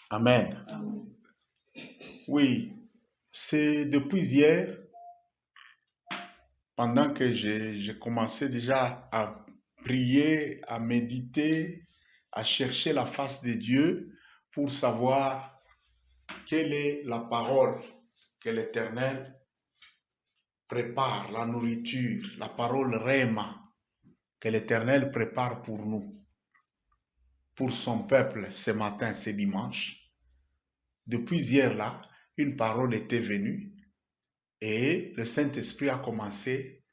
Amen. Oui, c'est depuis hier, pendant que j'ai commencé déjà à prier, à méditer, à chercher la face de Dieu pour savoir quelle est la parole que l'Éternel prépare, la nourriture, la parole Réma que l'Éternel prépare pour nous, pour son peuple ce matin, ce dimanche. Depuis hier là, une parole était venue et le Saint-Esprit a commencé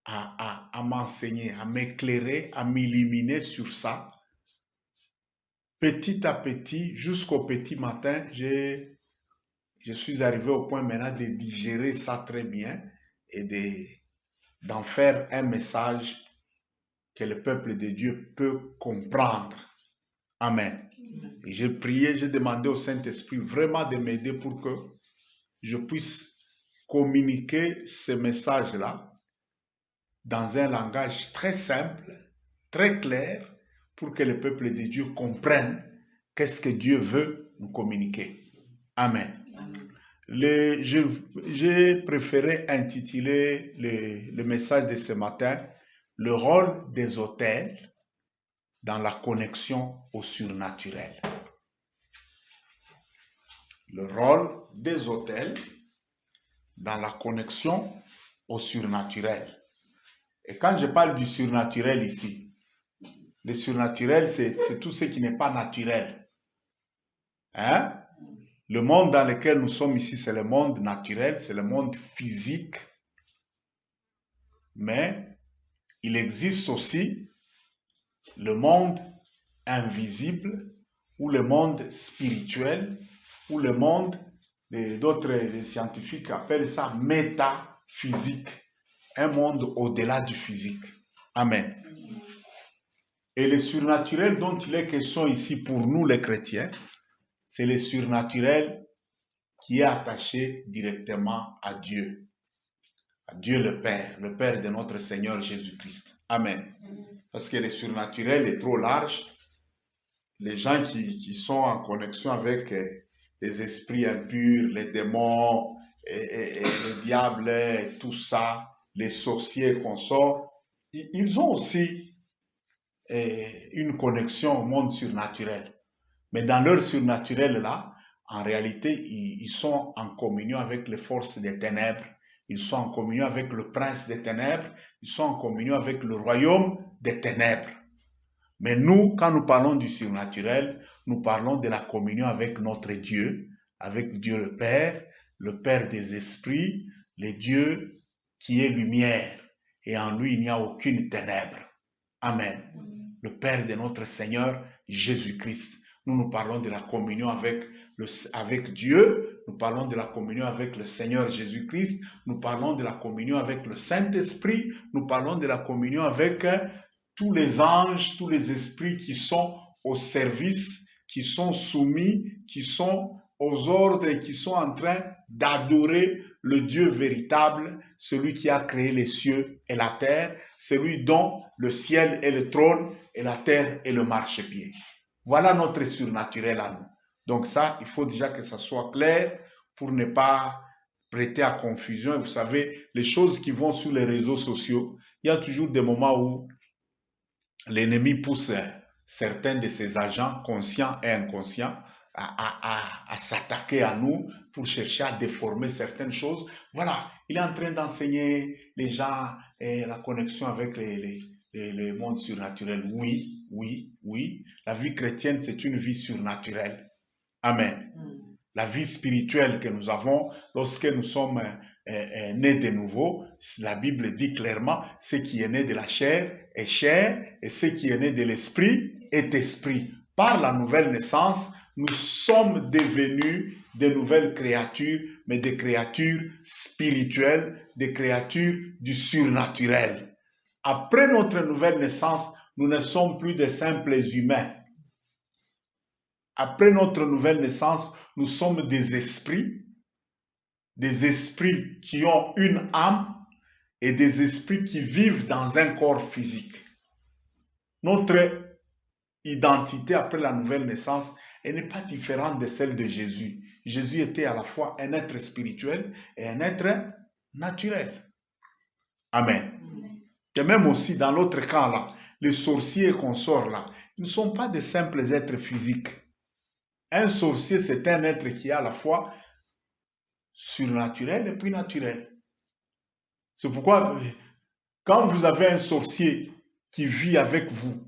à m'enseigner, à m'éclairer, à m'illuminer sur ça. Petit à petit, jusqu'au petit matin, je suis arrivé au point maintenant de digérer ça très bien et d'en faire un message que le peuple de Dieu peut comprendre. Amen. Et j'ai prié, j'ai demandé au Saint-Esprit vraiment de m'aider pour que je puisse communiquer ce message-là dans un langage très simple, très clair, pour que le peuple de Dieu comprenne qu'est-ce que Dieu veut nous communiquer. Amen. J'ai préféré intituler le message de ce matin « Le rôle des autels dans la connexion au surnaturel ». Le rôle des autels dans la connexion au surnaturel. Et quand je parle du surnaturel ici, le surnaturel, c'est tout ce qui n'est pas naturel. Hein? Le monde dans lequel nous sommes ici, c'est le monde naturel, c'est le monde physique. Mais il existe aussi le monde invisible ou le monde spirituel ou le monde, d'autres scientifiques appellent ça métaphysique, un monde au-delà du physique. Amen. Et le surnaturel dont il est question ici pour nous les chrétiens, c'est le surnaturel qui est attaché directement à Dieu le Père de notre Seigneur Jésus-Christ. Amen. Parce que le surnaturel est trop large. Les gens qui sont en connexion avec les esprits impurs, les démons, et le diable, et tout ça, les sorciers et consorts, ils ont aussi une connexion au monde surnaturel. Mais dans leur surnaturel là, en réalité, ils sont en communion avec les forces des ténèbres, ils sont en communion avec le prince des ténèbres, ils sont en communion avec le royaume des ténèbres. Mais nous, quand nous parlons du surnaturel, nous parlons de la communion avec notre Dieu, avec Dieu le Père des esprits, le Dieu qui est lumière, et en lui il n'y a aucune ténèbre. Amen. Le Père de notre Seigneur Jésus-Christ. Nous parlons de la communion avec Dieu, nous parlons de la communion avec le Seigneur Jésus-Christ, nous parlons de la communion avec le Saint-Esprit, nous parlons de la communion avec tous les anges, tous les esprits qui sont au service, qui sont soumis, qui sont aux ordres et qui sont en train d'adorer le Dieu véritable, celui qui a créé les cieux et la terre, celui dont le ciel est le trône et la terre est le marchepied. Voilà notre surnaturel à nous. Donc ça, il faut déjà que ça soit clair pour ne pas prêter à confusion. Et vous savez, les choses qui vont sur les réseaux sociaux, il y a toujours des moments où l'ennemi pousse certains de ses agents, conscients et inconscients, à s'attaquer à nous pour chercher à déformer certaines choses. Voilà, il est en train d'enseigner les gens la connexion avec les mondes surnaturels. Oui, oui, oui. La vie chrétienne, c'est une vie surnaturelle. Amen. La vie spirituelle que nous avons lorsque nous sommes nés de nouveau, la Bible dit clairement, ce qui est né de la chair est chair et ce qui est né de l'esprit est esprit. Par la nouvelle naissance, nous sommes devenus de nouvelles créatures, mais des créatures spirituelles, des créatures du surnaturel. Après notre nouvelle naissance, nous ne sommes plus de simples humains. Après notre nouvelle naissance, nous sommes des esprits qui ont une âme et des esprits qui vivent dans un corps physique. Notre identité après la nouvelle naissance elle n'est pas différente de celle de Jésus. Jésus était à la fois un être spirituel et un être naturel. Amen. Et même aussi dans l'autre cas là, les sorciers qu'on sort là, ils ne sont pas de simples êtres physiques. Un sorcier, c'est un être qui est à la fois surnaturel et puis naturel. C'est pourquoi, quand vous avez un sorcier qui vit avec vous,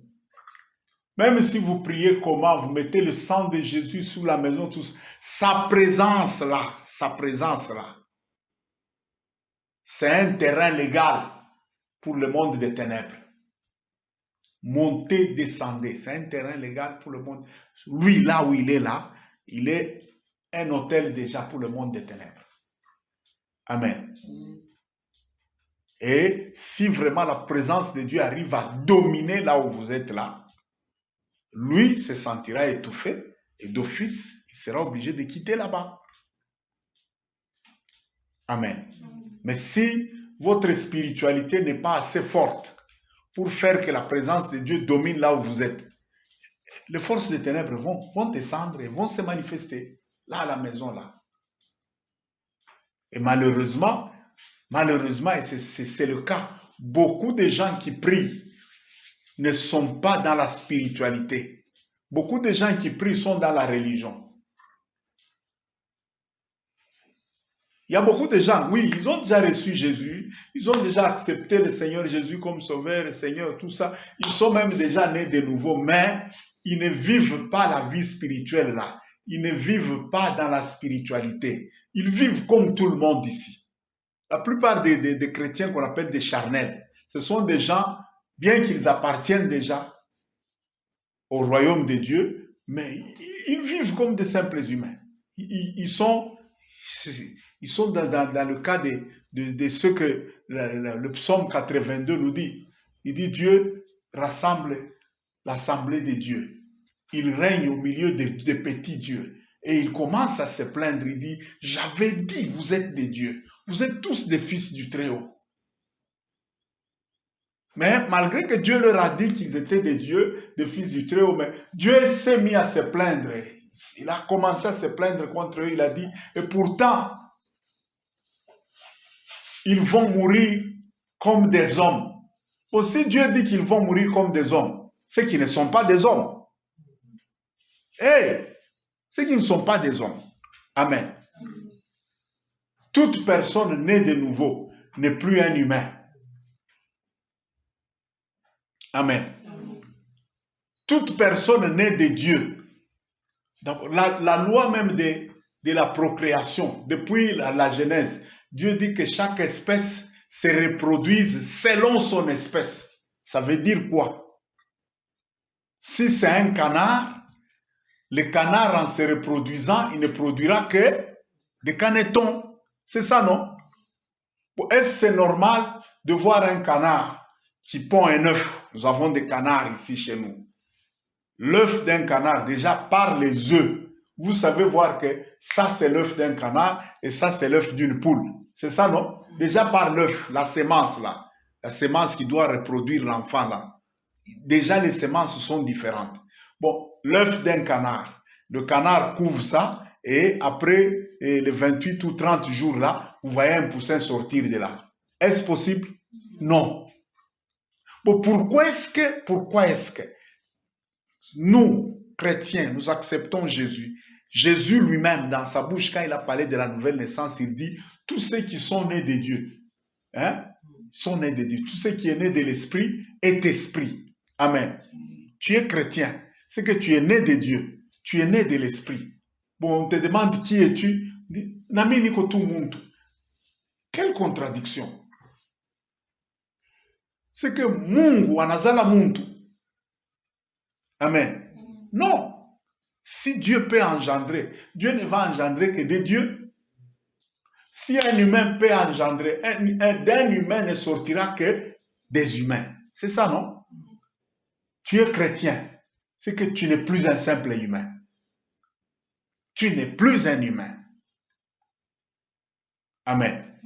même si vous priez comment, vous mettez le sang de Jésus sous la maison, sa présence là, c'est un terrain légal pour le monde des ténèbres. Montez, descendez, c'est un terrain légal pour le monde. Lui, là où il est là, il est un hôtel déjà pour le monde des ténèbres. Amen. Et si vraiment la présence de Dieu arrive à dominer là où vous êtes là, lui se sentira étouffé et d'office, il sera obligé de quitter là-bas. Amen. Mais si votre spiritualité n'est pas assez forte pour faire que la présence de Dieu domine là où vous êtes, les forces des ténèbres vont descendre et vont se manifester là à la maison là. Et malheureusement, et c'est le cas, beaucoup de gens qui prient ne sont pas dans la spiritualité. Beaucoup de gens qui prient sont dans la religion. Il y a beaucoup de gens, oui, ils ont déjà reçu Jésus, ils ont déjà accepté le Seigneur Jésus comme sauveur, le Seigneur, tout ça. Ils sont même déjà nés de nouveau, mais ils ne vivent pas la vie spirituelle là. Ils ne vivent pas dans la spiritualité. Ils vivent comme tout le monde ici. La plupart des chrétiens qu'on appelle des charnels, ce sont des gens, bien qu'ils appartiennent déjà au royaume de Dieu, mais ils vivent comme des simples humains. Ils sont dans le cas de ce que le psaume 82 nous dit. Il dit Dieu rassemble l'assemblée des dieux. Il règne au milieu des petits dieux. Et il commence à se plaindre. Il dit, j'avais dit, vous êtes des dieux. Vous êtes tous des fils du Très-Haut. Mais malgré que Dieu leur a dit qu'ils étaient des dieux, des fils du Très-Haut, mais Dieu s'est mis à se plaindre. Il a commencé à se plaindre contre eux. Il a dit, et pourtant, ils vont mourir comme des hommes. Aussi, Dieu dit qu'ils vont mourir comme des hommes. Ceux qui ne sont pas des hommes. Ceux qui ne sont pas des hommes. Amen. Toute personne née de nouveau n'est plus un humain. Amen. Toute personne née de Dieu. Donc, la loi même de la procréation, depuis la Genèse, Dieu dit que chaque espèce se reproduise selon son espèce. Ça veut dire quoi? Si c'est un canard, le canard en se reproduisant, il ne produira que des canetons. C'est ça, non? Est-ce que c'est normal de voir un canard qui pond un œuf? Nous avons des canards ici chez nous. L'œuf d'un canard, déjà par les œufs, vous savez voir que ça c'est l'œuf d'un canard et ça c'est l'œuf d'une poule. C'est ça, non? Déjà par l'œuf, la sémence là, la sémence qui doit reproduire l'enfant là. Déjà les sémences sont différentes. Bon, l'œuf d'un canard, le canard couvre ça et après les 28 ou 30 jours là, vous voyez un poussin sortir de là. Est-ce possible? Non. Bon, pourquoi est-ce que nous, chrétiens, nous acceptons Jésus? Jésus lui-même, dans sa bouche, quand il a parlé de la nouvelle naissance, il dit, tous ceux qui sont nés de Dieu, sont nés de Dieu. Tout ce qui est né de l'esprit est esprit. Amen. Tu es chrétien, c'est que tu es né de Dieu, tu es né de l'esprit. Bon, on te demande qui es-tu? Nami niko muntu. Quelle contradiction. C'est que Mungu anazala muntu. Amen. Non. Si Dieu peut engendrer, Dieu ne va engendrer que des dieux. Si un humain peut engendrer, d'un humain ne sortira que des humains. C'est ça, non? Tu es chrétien, c'est que tu n'es plus un simple humain. Tu n'es plus un humain. Amen.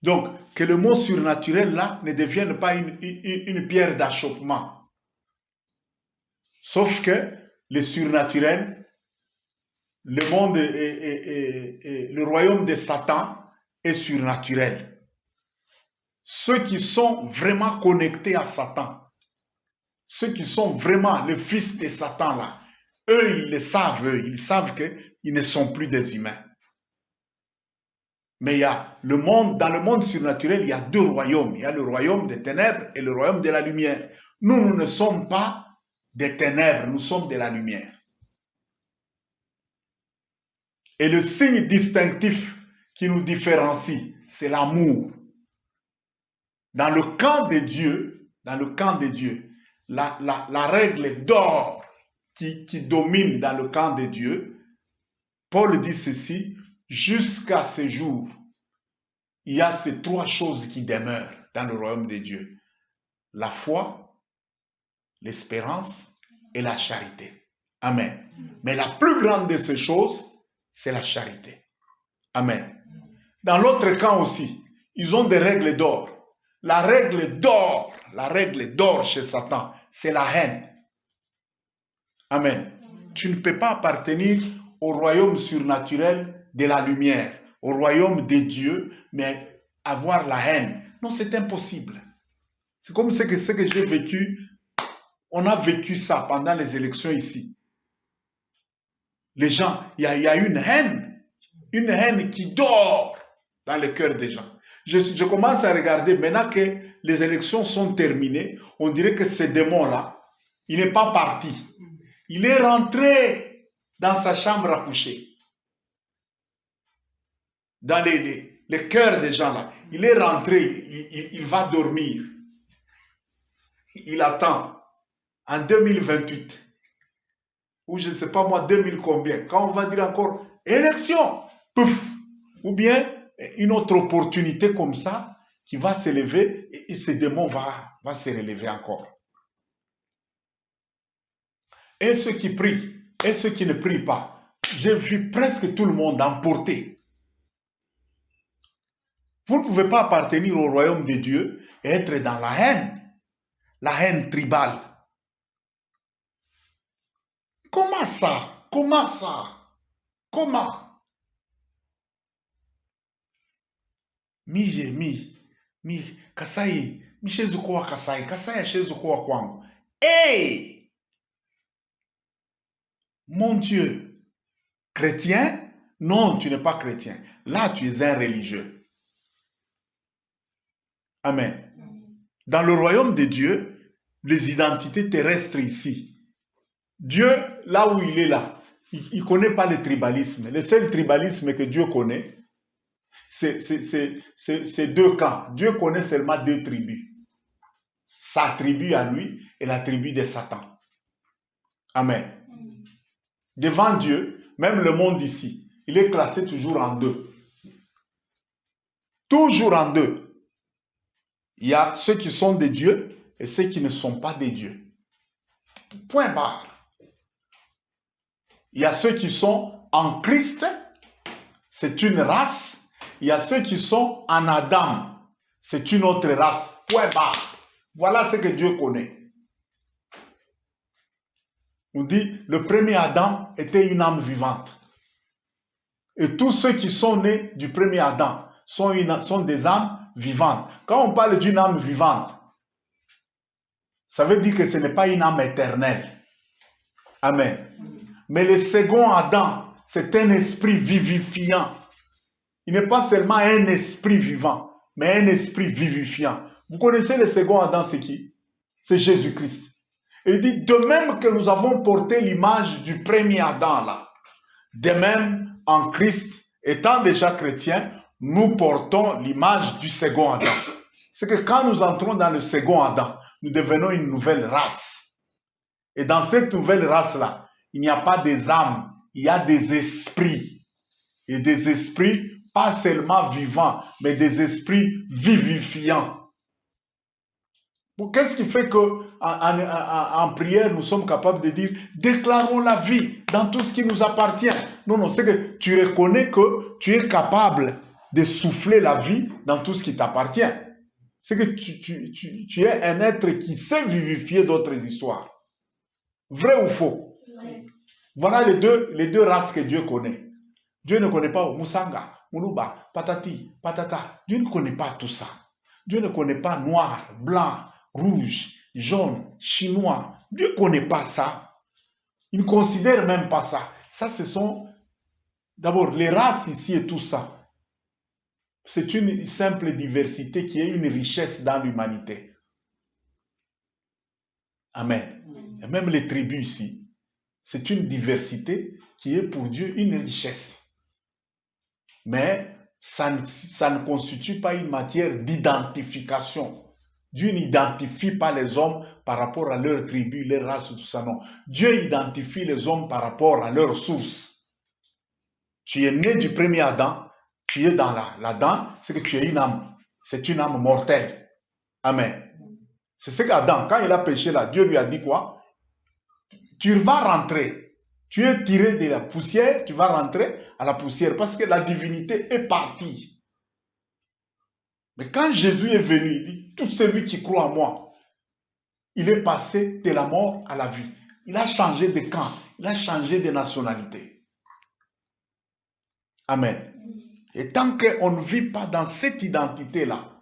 Donc, que le mot surnaturel là ne devienne pas une pierre d'achoppement. Sauf que le surnaturel le royaume de Satan est surnaturel. Ceux qui sont vraiment connectés à Satan, ceux qui sont vraiment le fils de Satan là, eux, ils le savent, ils savent qu'ils ne sont plus des humains. Mais il y a dans le monde surnaturel, il y a deux royaumes. Il y a le royaume des ténèbres et le royaume de la lumière. Nous ne sommes pas des ténèbres, nous sommes de la lumière. Et le signe distinctif qui nous différencie, c'est l'amour. Dans le camp de Dieu, la règle d'or qui domine dans le camp de Dieu, Paul dit ceci: jusqu'à ce jour, il y a ces trois choses qui demeurent dans le royaume de Dieu: la foi, l'espérance et la charité. Amen. Mais la plus grande de ces choses, c'est la charité. Amen. Dans l'autre camp aussi, ils ont des règles d'or. La règle d'or chez Satan, c'est la haine. Amen. Tu ne peux pas appartenir au royaume surnaturel de la lumière, au royaume de Dieu, mais avoir la haine. Non, c'est impossible. C'est comme ce que j'ai vécu. On a vécu ça pendant les élections ici. Les gens, il y a une haine qui dort dans le cœur des gens. Je commence à regarder, maintenant que les élections sont terminées, on dirait que ce démon-là, il n'est pas parti. Il est rentré dans sa chambre à coucher. Dans les cœurs des gens là. Il est rentré, il va dormir. Il attend. En 2028, ou je ne sais pas moi, 2000 combien, quand on va dire encore élection, pouf, ou bien une autre opportunité comme ça qui va s'élever et ce démon va se relever encore. Et ceux qui prient, et ceux qui ne prient pas, j'ai vu presque tout le monde emporté. Vous ne pouvez pas appartenir au royaume de Dieu et être dans la haine tribale. Comment ça? Comment ça? Comment? Kasai, mishezu kwa Kasai, Kasai shezu kwa kwangu. Hey! Mon Dieu, chrétien? Non, tu n'es pas chrétien. Là, tu es un religieux. Amen. Dans le royaume de Dieu, les identités terrestres ici, Dieu, là où il est là, il ne connaît pas le tribalisme. Le seul tribalisme que Dieu connaît, c'est deux camps. Dieu connaît seulement deux tribus. Sa tribu à lui et la tribu de Satan. Amen. Devant Dieu, même le monde ici, il est classé toujours en deux. Toujours en deux. Il y a ceux qui sont des dieux et ceux qui ne sont pas des dieux. Point barre. Il y a ceux qui sont en Christ, c'est une race. Il y a ceux qui sont en Adam, c'est une autre race. Point barre. Voilà ce que Dieu connaît. On dit, le premier Adam était une âme vivante. Et tous ceux qui sont nés du premier Adam sont des âmes vivantes. Quand on parle d'une âme vivante, ça veut dire que ce n'est pas une âme éternelle. Amen. Mais le second Adam, c'est un esprit vivifiant. Il n'est pas seulement un esprit vivant, mais un esprit vivifiant. Vous connaissez le second Adam, c'est qui? C'est Jésus-Christ. Et il dit, de même que nous avons porté l'image du premier Adam, là, de même, en Christ, étant déjà chrétiens, nous portons l'image du second Adam. C'est que quand nous entrons dans le second Adam, nous devenons une nouvelle race. Et dans cette nouvelle race-là, il n'y a pas des âmes, il y a des esprits. Et des esprits, pas seulement vivants, mais des esprits vivifiants. Qu'est-ce qui fait qu'en prière, nous sommes capables de dire, déclarons la vie dans tout ce qui nous appartient. Non, c'est que tu reconnais que tu es capable de souffler la vie dans tout ce qui t'appartient. C'est que tu es un être qui sait vivifier d'autres histoires. Vrai ou faux? Oui. Voilà les deux races que Dieu connaît. Dieu ne connaît pas Musanga, Muluba, Patati, Patata. Dieu ne connaît pas tout ça. Dieu ne connaît pas noir, blanc, rouge, jaune, chinois. Dieu ne connaît pas ça. Il ne considère même pas ça. Ça, ce sont d'abord les races ici et tout ça. C'est une simple diversité qui est une richesse dans l'humanité. Amen. Et même les tribus ici, c'est une diversité qui est pour Dieu une richesse. Mais ça ne constitue pas une matière d'identification. Dieu n'identifie pas les hommes par rapport à leur tribu, leur race, tout ça, non. Dieu identifie les hommes par rapport à leur source. Tu es né du premier Adam, tu es dans l'Adam, c'est que tu es une âme. C'est une âme mortelle. Amen. C'est ce qu'Adam, quand il a péché là, Dieu lui a dit quoi? Tu vas rentrer. Tu es tiré de la poussière, tu vas rentrer à la poussière parce que la divinité est partie. Mais quand Jésus est venu, il dit, tout celui qui croit en moi, il est passé de la mort à la vie. Il a changé de camp, il a changé de nationalité. Amen. Et tant qu'on ne vit pas dans cette identité-là,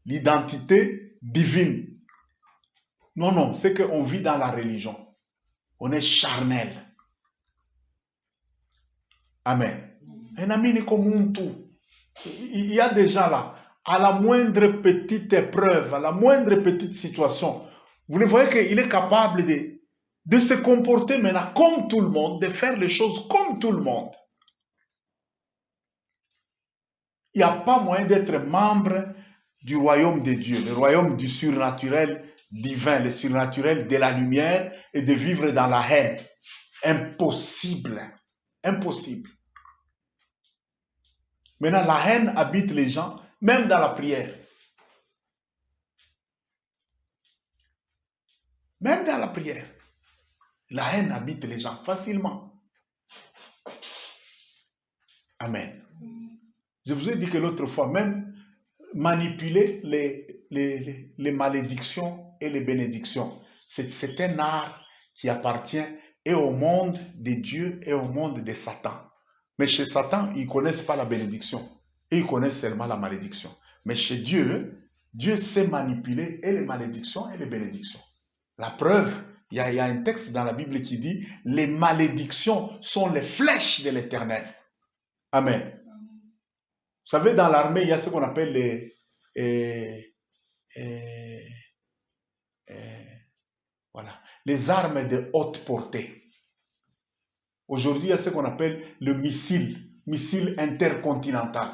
l'identité divine, non, c'est qu'on vit dans la religion. On est charnel. Amen. Un ami n'est comme un tout. Il y a déjà là, à la moindre petite épreuve, à la moindre petite situation, vous le voyez qu'il est capable de se comporter maintenant comme tout le monde, de faire les choses comme tout le monde. Il n'y a pas moyen d'être membre du royaume de Dieu, le royaume du surnaturel divin, le surnaturel de la lumière et de vivre dans la haine. Impossible. Impossible. Maintenant, la haine habite les gens, même dans la prière. Même dans la prière. La haine habite les gens facilement. Amen. Je vous ai dit que l'autre fois, même manipuler les malédictions et les bénédictions, c'est un art qui appartient et au monde de Dieu et au monde de Satan. Mais chez Satan, ils ne connaissent pas la bénédiction. Et ils connaissent seulement la malédiction. Mais chez Dieu, Dieu sait manipuler et les malédictions et les bénédictions. La preuve, il y a un texte dans la Bible qui dit « Les malédictions sont les flèches de l'Éternel. » Amen. Vous savez, dans l'armée, il y a ce qu'on appelle les armes de haute portée. Aujourd'hui, il y a ce qu'on appelle le missile intercontinental.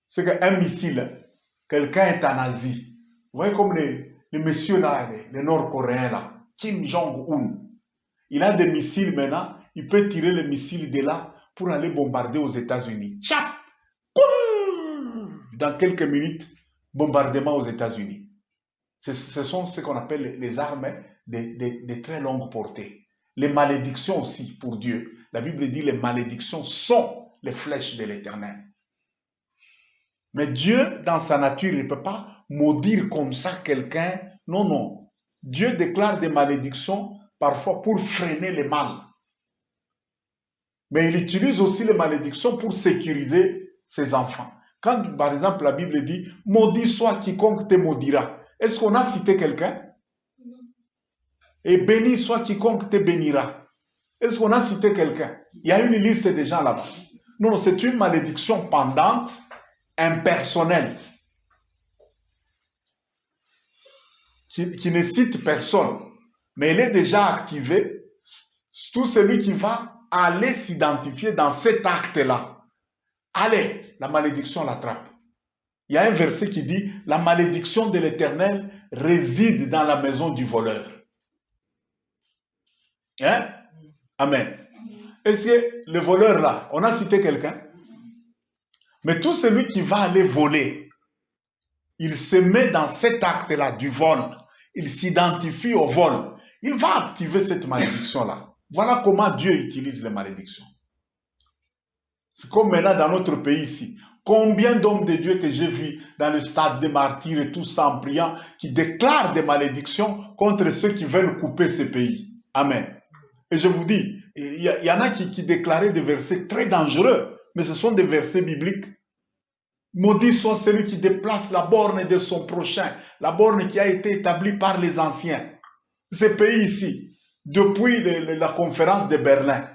C'est qu'un missile, quelqu'un est en Asie. Vous voyez comme les messieurs là, les Nord-Coréens là, Kim Jong-un. Il a des missiles maintenant, il peut tirer les missiles de là pour aller bombarder aux États-Unis. Tchap! Dans quelques minutes, bombardement aux États-Unis. Ce sont ce qu'on appelle les armes de très longue portée. Les malédictions aussi pour Dieu. La Bible dit les malédictions sont les flèches de l'Éternel. Mais Dieu, dans sa nature, il ne peut pas maudire comme ça quelqu'un. Non. Dieu déclare des malédictions parfois pour freiner le mal. Mais il utilise aussi les malédictions pour sécuriser ses enfants. Quand, par exemple, la Bible dit « Maudit soit quiconque te maudira », est-ce qu'on a cité quelqu'un? Et béni soit quiconque te bénira. Est-ce qu'on a cité quelqu'un? Il y a une liste de gens là-bas. Non, c'est une malédiction pendante, impersonnelle, qui ne cite personne, mais elle est déjà activée. Tout celui qui va aller s'identifier dans cet acte-là, allez, la malédiction l'attrape. Il y a un verset qui dit « La malédiction de l'Éternel réside dans la maison du voleur. » Hein? Amen. Est-ce que le voleur là, on a cité quelqu'un? Mais tout celui qui va aller voler, il se met dans cet acte-là du vol. Il s'identifie au vol. Il va activer cette malédiction-là. Voilà comment Dieu utilise les malédictions. C'est comme maintenant dans notre pays ici. Combien d'hommes de Dieu que j'ai vus dans le stade des martyrs et tout ça en priant, qui déclarent des malédictions contre ceux qui veulent couper ce pays. Amen. Et je vous dis, il y en a qui déclaraient des versets très dangereux, mais ce sont des versets bibliques. Maudit soit celui qui déplace la borne de son prochain, la borne qui a été établie par les anciens. Ce pays ici, depuis la conférence de Berlin,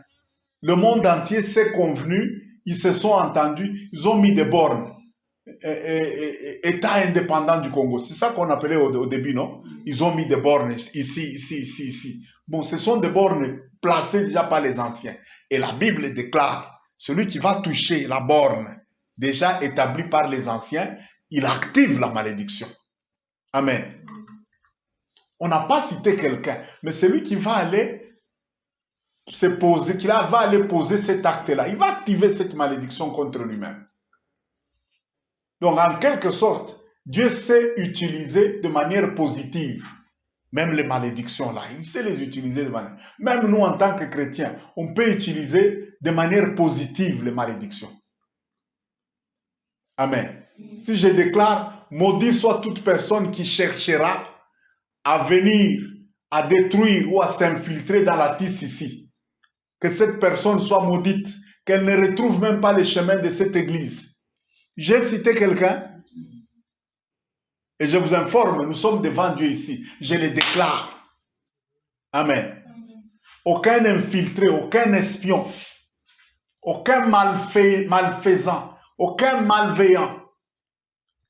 le monde entier s'est convenu, ils se sont entendus, ils ont mis des bornes. État indépendant du Congo, c'est ça qu'on appelait au début, non? Ils ont mis des bornes ici, ici, ici, ici. Bon, ce sont des bornes placées déjà par les anciens. Et la Bible déclare, celui qui va toucher la borne déjà établie par les anciens, il active la malédiction. Amen. On n'a pas cité quelqu'un, mais celui qui va aller se poser, qui va aller poser cet acte-là, il va activer cette malédiction contre lui-même. Donc, en quelque sorte, Dieu sait utiliser de manière positive, même les malédictions là, il sait les utiliser de manière. Même nous, en tant que chrétiens, on peut utiliser de manière positive les malédictions. Amen. Si je déclare, maudit soit toute personne qui cherchera à venir, à détruire ou à s'infiltrer dans la tisse ici, que cette personne soit maudite, qu'elle ne retrouve même pas les chemins de cette église. J'ai cité quelqu'un et je vous informe, nous sommes devant Dieu ici. Je le déclare. Amen. Aucun infiltré, aucun espion, aucun malfaisant, aucun malveillant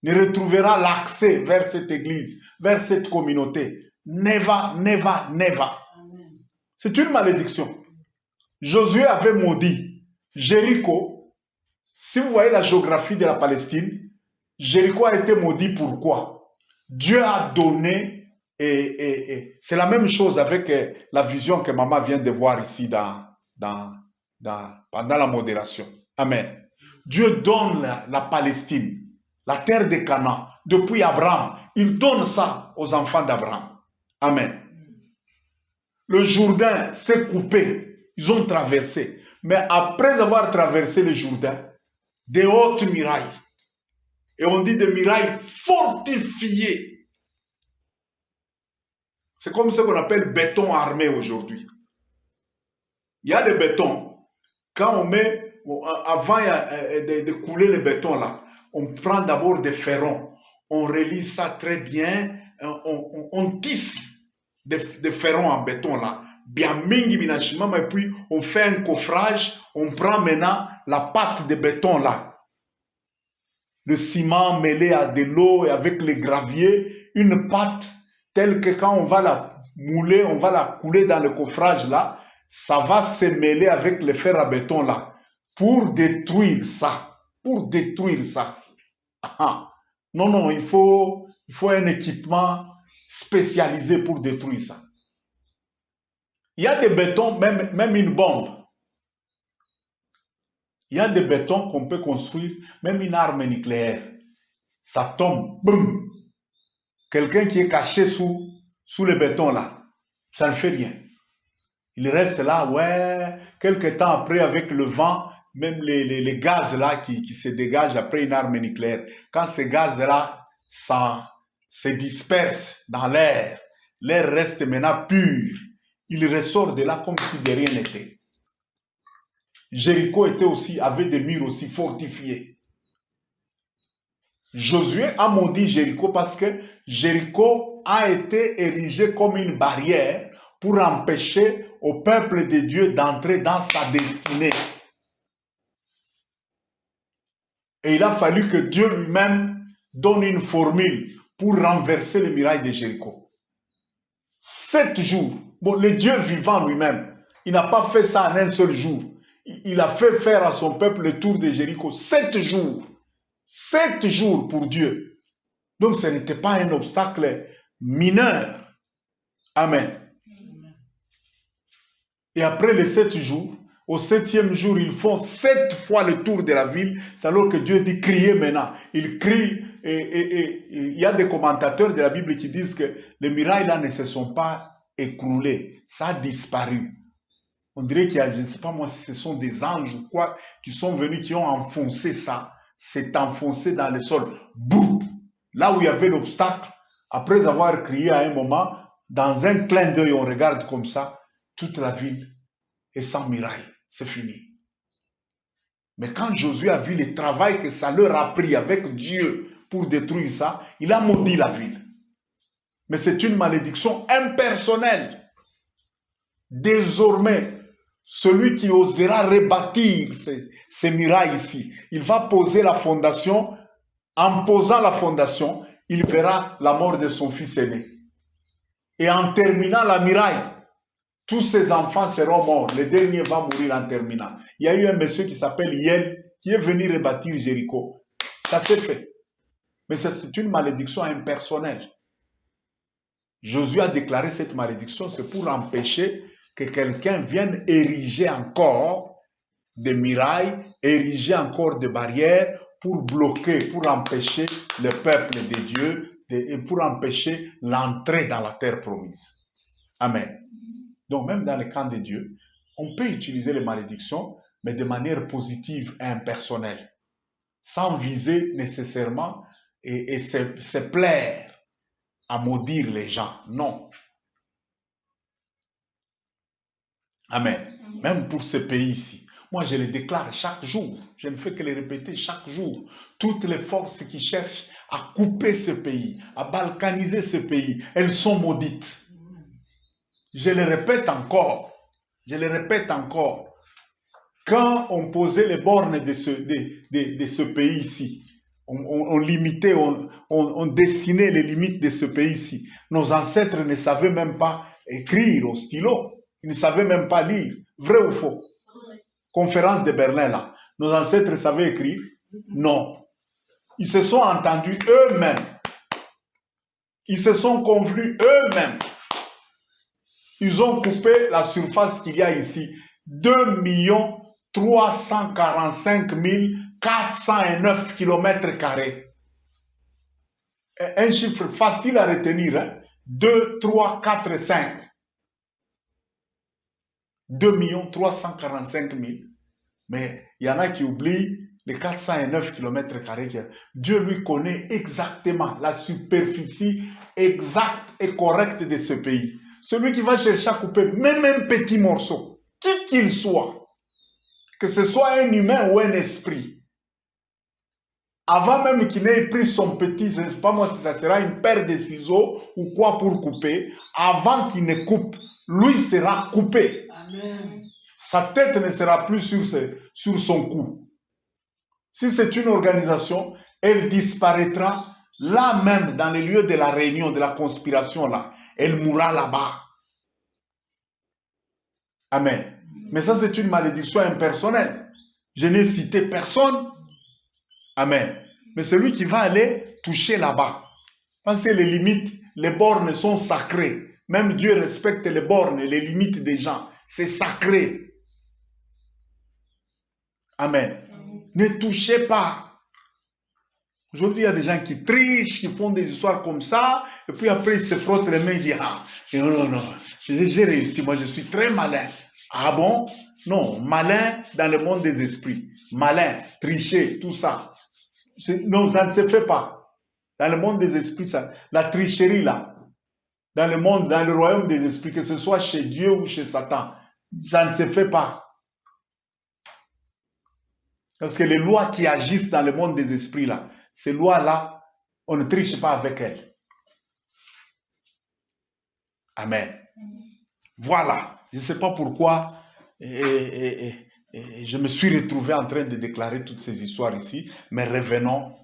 ne retrouvera l'accès vers cette église, vers cette communauté. Never, never, never. C'est une malédiction. Josué avait maudit Jéricho. Si vous voyez la géographie de la Palestine, Jéricho a été maudit. Pourquoi? Dieu a donné, et c'est la même chose avec la vision que maman vient de voir ici pendant la modération. Amen. Dieu donne la Palestine, la terre de Canaan, depuis Abraham. Il donne ça aux enfants d'Abraham. Amen. Le Jourdain s'est coupé, ils ont traversé. Mais après avoir traversé le Jourdain, des hautes murailles. Et on dit des murailles fortifiées. C'est comme ce qu'on appelle béton armé aujourd'hui. Il y a des bétons. Quand on met, avant de couler le béton là, on prend d'abord des ferrons. On relie ça très bien. On tisse des ferrons en béton là. Bien mingi binachimama, et puis on fait un coffrage. On prend maintenant la pâte de béton là. Le ciment mêlé à de l'eau et avec les graviers, une pâte telle que quand on va la mouler, on va la couler dans le coffrage là, ça va se mêler avec le fer à béton là, pour détruire ça. Pour détruire ça. Ah, non, non, il faut un équipement spécialisé pour détruire ça. Il y a des bétons, même une bombe. Il y a des bétons qu'on peut construire, même une arme nucléaire. Ça tombe, boum. Quelqu'un qui est caché sous le béton là, ça ne fait rien. Il reste là, ouais. Quelques temps après, avec le vent, même les gaz là qui se dégagent après une arme nucléaire, quand ces gaz là, ça se disperse dans l'air, l'air reste maintenant pur. Il ressort de là comme si de rien n'était. Jéricho avait des murs aussi fortifiés. Josué a maudit Jéricho parce que Jéricho a été érigé comme une barrière pour empêcher au peuple de Dieu d'entrer dans sa destinée. Et il a fallu que Dieu lui-même donne une formule pour renverser les murailles de Jéricho. 7 jours. Bon, le Dieu vivant lui-même, il n'a pas fait ça en un seul jour. Il a fait faire à son peuple le tour de Jéricho 7 jours. 7 jours pour Dieu. Donc ce n'était pas un obstacle mineur. Amen. Et après les 7 jours, au 7e jour, ils font 7 fois le tour de la ville. C'est alors que Dieu dit criez maintenant. Il crie et il y a des commentateurs de la Bible qui disent que les murailles là ne se sont pas écroulées. Ça a disparu. On dirait qu'il y a, je ne sais pas moi si ce sont des anges ou quoi, qui sont venus, qui ont enfoncé ça. C'est enfoncé dans le sol. Boum! Là où il y avait l'obstacle, après avoir crié à un moment, dans un clin d'œil, on regarde comme ça, toute la ville est sans muraille. C'est fini. Mais quand Josué a vu le travail que ça leur a pris avec Dieu pour détruire ça, il a maudit la ville. Mais c'est une malédiction impersonnelle. Désormais, celui qui osera rebâtir ces murailles ici, il va poser la fondation. En posant la fondation, il verra la mort de son fils aîné. Et en terminant la muraille, tous ses enfants seront morts. Le dernier va mourir en terminant. Il y a eu un monsieur qui s'appelle Yel, qui est venu rebâtir Jéricho. Ça s'est fait. Mais c'est une malédiction impersonnelle. Josué a déclaré cette malédiction, c'est pour empêcher que quelqu'un vienne ériger encore des murailles, ériger encore des barrières pour bloquer, pour empêcher le peuple de Dieu et pour empêcher l'entrée dans la terre promise. Amen. Donc même dans le camp de Dieu, on peut utiliser les malédictions, mais de manière positive et impersonnelle, sans viser nécessairement et se plaire à maudire les gens. Non. Amen. Même pour ce pays-ci. Moi, je le déclare chaque jour. Je ne fais que le répéter chaque jour. Toutes les forces qui cherchent à couper ce pays, à balkaniser ce pays, elles sont maudites. Je le répète encore. Je le répète encore. Quand on posait les bornes de ce pays-ci, on limitait, on dessinait les limites de ce pays-ci. Nos ancêtres ne savaient même pas écrire au stylo. Ils ne savaient même pas lire. Vrai ou faux? Conférence de Berlin, là. Nos ancêtres savaient écrire? Non. Ils se sont entendus eux-mêmes. Ils se sont convenus eux-mêmes. Ils ont coupé la surface qu'il y a ici. 2 345 409 km². Un chiffre facile à retenir. Hein? 2, 3, 4, 5. 2 345 000. Mais il y en a qui oublient les 409 km². Dieu lui connaît exactement la superficie exacte et correcte de ce pays. Celui qui va chercher à couper même un petit morceau, qui qu'il soit, que ce soit un humain ou un esprit, avant même qu'il n'ait pris son petit, je ne sais pas moi si ça sera une paire de ciseaux ou quoi pour couper, avant qu'il ne coupe, lui sera coupé. Amen. Sa tête ne sera plus sur son cou. Si c'est une organisation, elle disparaîtra là même, dans le lieu de la réunion, de la conspiration là. Elle mourra là-bas. Amen. Mais ça, c'est une malédiction impersonnelle. Je n'ai cité personne. Amen. Mais celui qui va aller toucher là-bas. Parce que les limites, les bornes sont sacrées. Même Dieu respecte les bornes et les limites des gens. C'est sacré. Amen. Ne touchez pas. Aujourd'hui, il y a des gens qui trichent, qui font des histoires comme ça, et puis après, ils se frottent les mains et disent, ah, non, j'ai réussi, moi je suis très malin. Ah bon? Non, malin dans le monde des esprits. Malin, tricher, tout ça. Non, ça ne se fait pas. Dans le monde des esprits, ça, la tricherie là, dans le monde, dans le royaume des esprits, que ce soit chez Dieu ou chez Satan, ça ne se fait pas. Parce que les lois qui agissent dans le monde des esprits là, ces lois-là, on ne triche pas avec elles. Amen. Voilà. Je ne sais pas pourquoi je me suis retrouvé en train de déclarer toutes ces histoires ici, mais revenons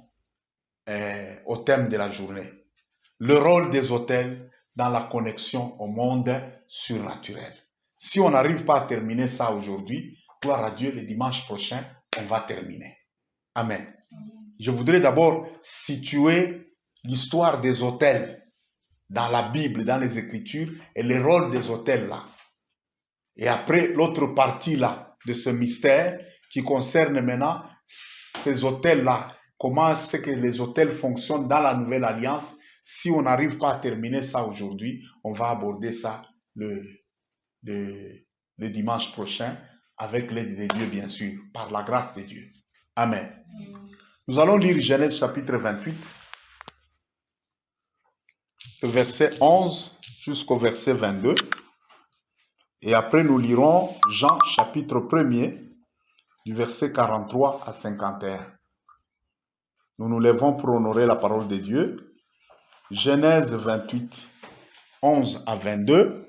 au thème de la journée. Le rôle des autels dans la connexion au monde surnaturel. Si on n'arrive pas à terminer ça aujourd'hui, gloire à Dieu, le dimanche prochain, on va terminer. Amen. Je voudrais d'abord situer l'histoire des autels dans la Bible, dans les Écritures, et le rôle des autels là. Et après, l'autre partie là, de ce mystère, qui concerne maintenant ces autels là, comment c'est que les autels fonctionnent dans la Nouvelle Alliance. Si on n'arrive pas à terminer ça aujourd'hui, on va aborder ça le dimanche prochain, avec l'aide de Dieu, bien sûr, par la grâce de Dieu. Amen. Nous allons lire Genèse chapitre 28, le verset 11 jusqu'au verset 22. Et après, nous lirons Jean chapitre 1er, du verset 43 à 51. Nous nous lèvons pour honorer la parole de Dieu. Genèse 28, 11 à 22.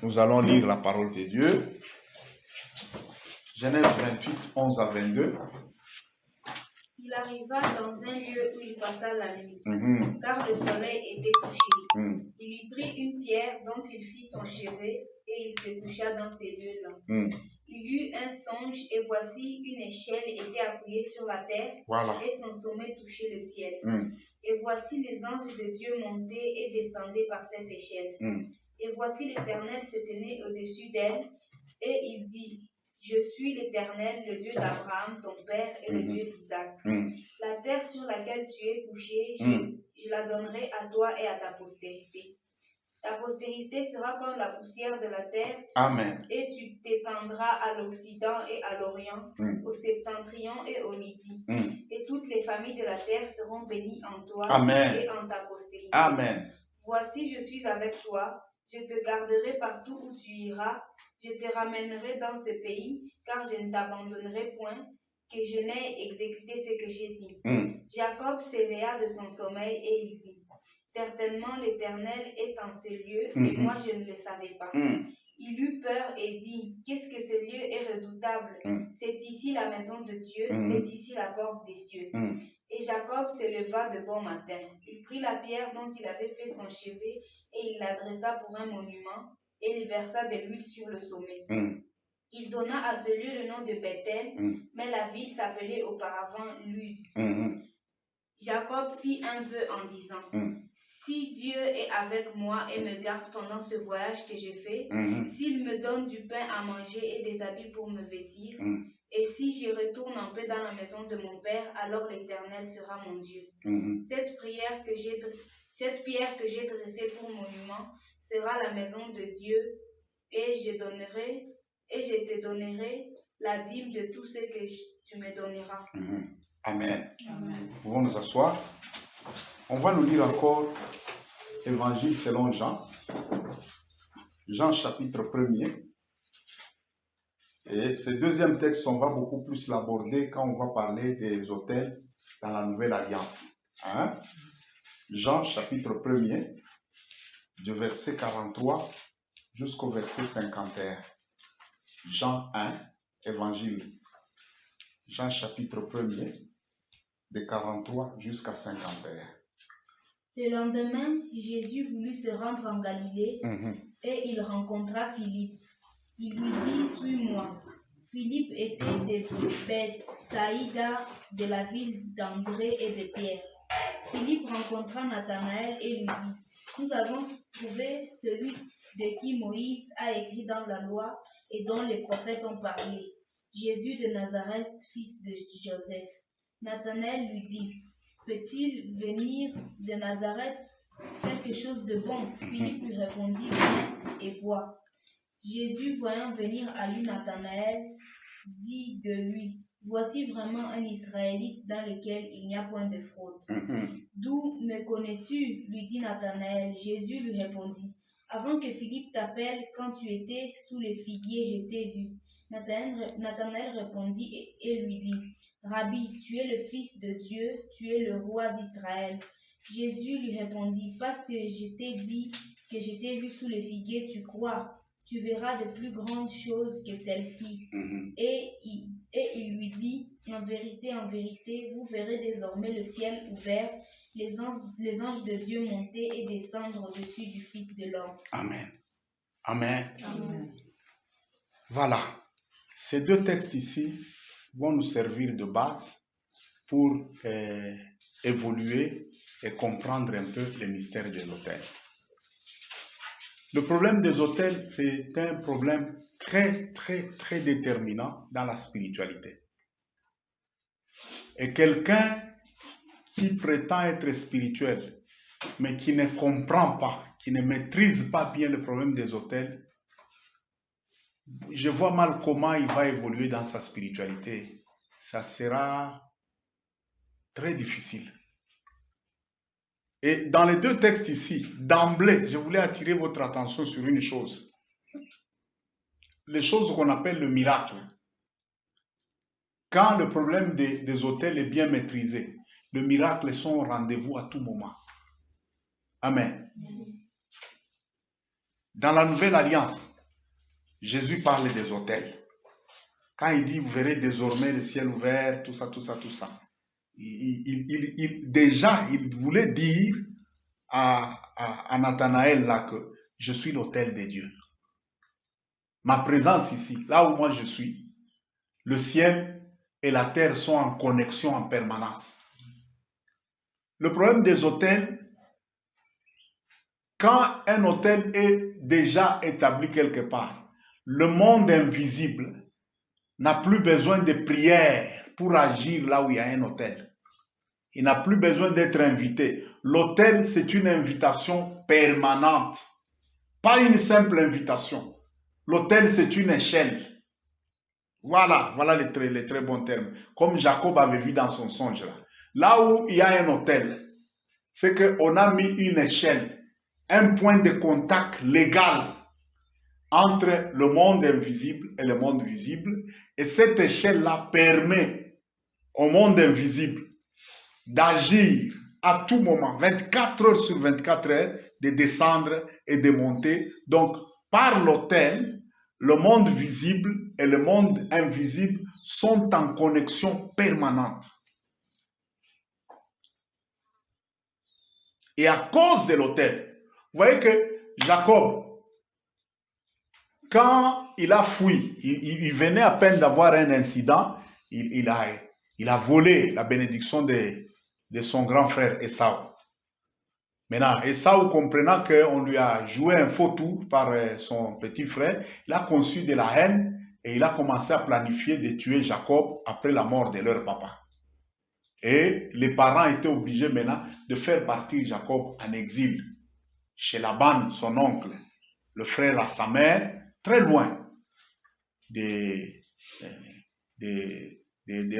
Nous allons lire la parole de Dieu. Genèse 28, 11 à 22. Il arriva dans un lieu où il passa la nuit, Mhm. car le soleil était couché. Mhm. Il y prit une pierre dont il fit son chevet, et il se coucha dans ces lieux-là. Mhm. Il eut un songe, et voici une échelle était appuyée sur la terre, Voilà. et son sommet touchait le ciel. Mhm. Et voici les anges de Dieu montaient et descendaient par cette échelle. Mhm. Et voici l'Éternel se tenait au-dessus d'elle, et il dit, je suis l'Éternel, le Dieu d'Abraham, ton père, et le Dieu d'Isaac. La terre sur laquelle tu es couché, je la donnerai à toi et à ta postérité. Ta postérité sera comme la poussière de la terre. Amen. Et tu t'étendras à l'Occident et à l'Orient, au Septentrion et au Midi. Et toutes les familles de la terre seront bénies en toi. Amen. Et en ta postérité. Amen. Voici, je suis avec toi, je te garderai partout où tu iras, je te ramènerai dans ce pays, car je ne t'abandonnerai point, que je n'ai exécuté ce que j'ai dit. Jacob s'éveilla de son sommeil et il dit, certainement l'Éternel est en ce lieu, et moi je ne le savais pas. Il eut peur et dit, qu'est-ce que ce lieu est redoutable? C'est ici la maison de Dieu, c'est ici la porte des cieux. Et Jacob se leva de bon matin. Il prit la pierre dont il avait fait son chevet et il l'adressa pour un monument et il versa de l'huile sur le sommet. Il donna à ce lieu le nom de Bethel, mais la ville s'appelait auparavant Luz. Jacob fit un vœu en disant, si Dieu est avec moi et me garde pendant ce voyage que je fais, s'il me donne du pain à manger et des habits pour me vêtir, et si j'y retourne en paix dans la maison de mon père, alors l'Éternel sera mon Dieu. Cette pierre que j'ai dressée pour monument sera la maison de Dieu, et je te donnerai la dîme de tout ce que tu me donneras. Amen. Amen. Nous pouvons nous asseoir. On va nous lire encore Évangile selon Jean. Jean chapitre 1er. Et ce deuxième texte, on va beaucoup plus l'aborder quand on va parler des autels dans la Nouvelle Alliance. Hein? Jean chapitre 1er, du verset 43 jusqu'au verset 51. Jean 1, Évangile. Jean chapitre 1er, de 43 jusqu'à 51. Le lendemain, Jésus voulut se rendre en Galilée et il rencontra Philippe. Il lui dit, suis-moi. Philippe était de Bethsaïda, de la ville d'André et de Pierre. Philippe rencontra Nathanaël et lui dit, nous avons trouvé celui de qui Moïse a écrit dans la loi et dont les prophètes ont parlé, Jésus de Nazareth, fils de Joseph. Nathanaël lui dit, peut-il venir de Nazareth quelque chose de bon? Philippe lui répondit, viens et vois. Jésus, voyant venir à lui Nathanaël, dit de lui, voici vraiment un Israélite dans lequel il n'y a point de fraude. D'où me connais-tu? Lui dit Nathanaël. Jésus lui répondit, avant que Philippe t'appelle, quand tu étais sous les figuiers, je t'ai vu. Nathanaël répondit et lui dit, Rabbi, tu es le Fils de Dieu, tu es le roi d'Israël. Jésus lui répondit, parce que je t'ai dit que je t'ai vu sous les figuiers, tu crois. Tu verras de plus grandes choses que celles-ci. Et il lui dit, en vérité, vous verrez désormais le ciel ouvert, les anges de Dieu monter et descendre au-dessus du Fils de l'homme. Amen. Amen. Amen. Voilà. Ces deux textes ici vont nous servir de base pour évoluer et comprendre un peu les mystères de l'autel. Le problème des autels, c'est un problème très, très, très déterminant dans la spiritualité. Et quelqu'un qui prétend être spirituel, mais qui ne comprend pas, qui ne maîtrise pas bien le problème des autels, je vois mal comment il va évoluer dans sa spiritualité. Ça sera très difficile. Et dans les deux textes ici, d'emblée, je voulais attirer votre attention sur une chose. Les choses qu'on appelle le miracle. Quand le problème des autels est bien maîtrisé, le miracle est son rendez-vous à tout moment. Amen. Dans la Nouvelle Alliance, Jésus parle des autels. Quand il dit, vous verrez désormais le ciel ouvert, tout ça, tout ça, tout ça. Déjà, il voulait dire à Nathanaël là que je suis l'autel de Dieu. Ma présence ici, là où moi je suis, le ciel et la terre sont en connexion en permanence. Le problème des autels, quand un autel est déjà établi quelque part, le monde invisible n'a plus besoin de prières pour agir là où il y a un autel. Il n'a plus besoin d'être invité. L'autel, c'est une invitation permanente, pas une simple invitation. L'autel, c'est une échelle. Voilà les très bons termes. Comme Jacob avait vu dans son songe là. Là où il y a un autel, c'est qu'on a mis une échelle, un point de contact légal entre le monde invisible et le monde visible. Et cette échelle-là permet au monde invisible d'agir à tout moment, 24 heures sur 24 heures, de descendre et de monter. Donc, par l'autel, le monde visible et le monde invisible sont en connexion permanente. Et à cause de l'autel, vous voyez que Jacob, quand il a fui, il venait à peine d'avoir un incident, il a volé la bénédiction de son grand frère Esaü. Maintenant, Esaü, comprenant qu'on lui a joué un faux tour par son petit frère, il a conçu de la haine et il a commencé à planifier de tuer Jacob après la mort de leur papa. Et les parents étaient obligés maintenant de faire partir Jacob en exil chez Laban, son oncle, le frère à sa mère, très loin de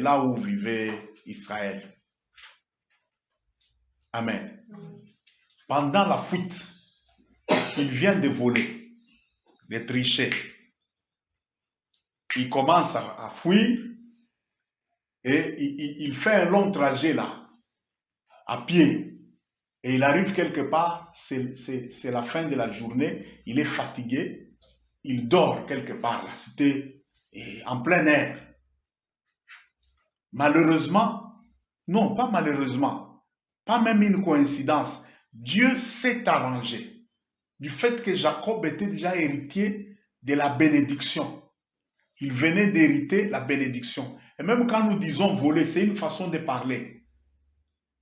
là où vivait Israël. Amen. Pendant la fuite, il vient de voler, de tricher. Il commence à fuir et il fait un long trajet là, à pied. Et il arrive quelque part, c'est la fin de la journée, il est fatigué, il dort quelque part là, c'était en plein air. Malheureusement, non, pas malheureusement, pas même une coïncidence, Dieu s'est arrangé du fait que Jacob était déjà héritier de la bénédiction. Il venait d'hériter la bénédiction. Et même quand nous disons voler, c'est une façon de parler.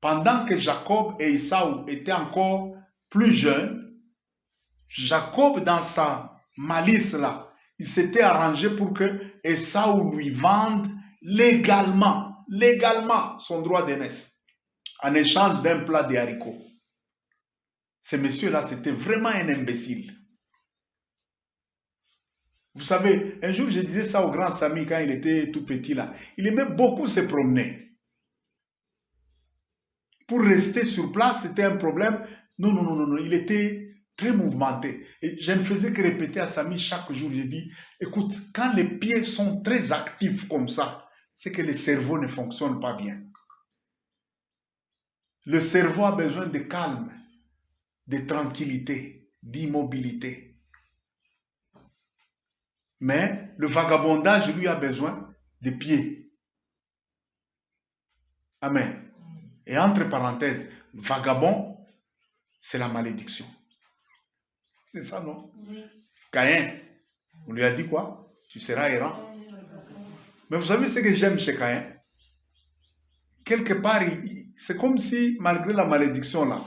Pendant que Jacob et Esaü étaient encore plus jeunes, Jacob, dans sa malice là, il s'était arrangé pour que Esaü lui vende légalement son droit d'aînesse, en échange d'un plat de haricots. Ce monsieur-là, c'était vraiment un imbécile. Vous savez, un jour, je disais ça au grand Samy quand il était tout petit là. Il aimait beaucoup se promener. Pour rester sur place, c'était un problème. Non, il était très mouvementé. Et je ne faisais que répéter à Samy chaque jour, je dis, écoute, quand les pieds sont très actifs comme ça, c'est que le cerveau ne fonctionne pas bien. Le cerveau a besoin de calme, de tranquillité, d'immobilité. Mais le vagabondage, lui, a besoin de pieds. Amen. Et entre parenthèses, vagabond, c'est la malédiction. C'est ça, non? Oui. Caïn, on lui a dit quoi? Tu seras errant. Mais vous savez ce que j'aime chez Caïn? Quelque part, c'est comme si, malgré la malédiction là,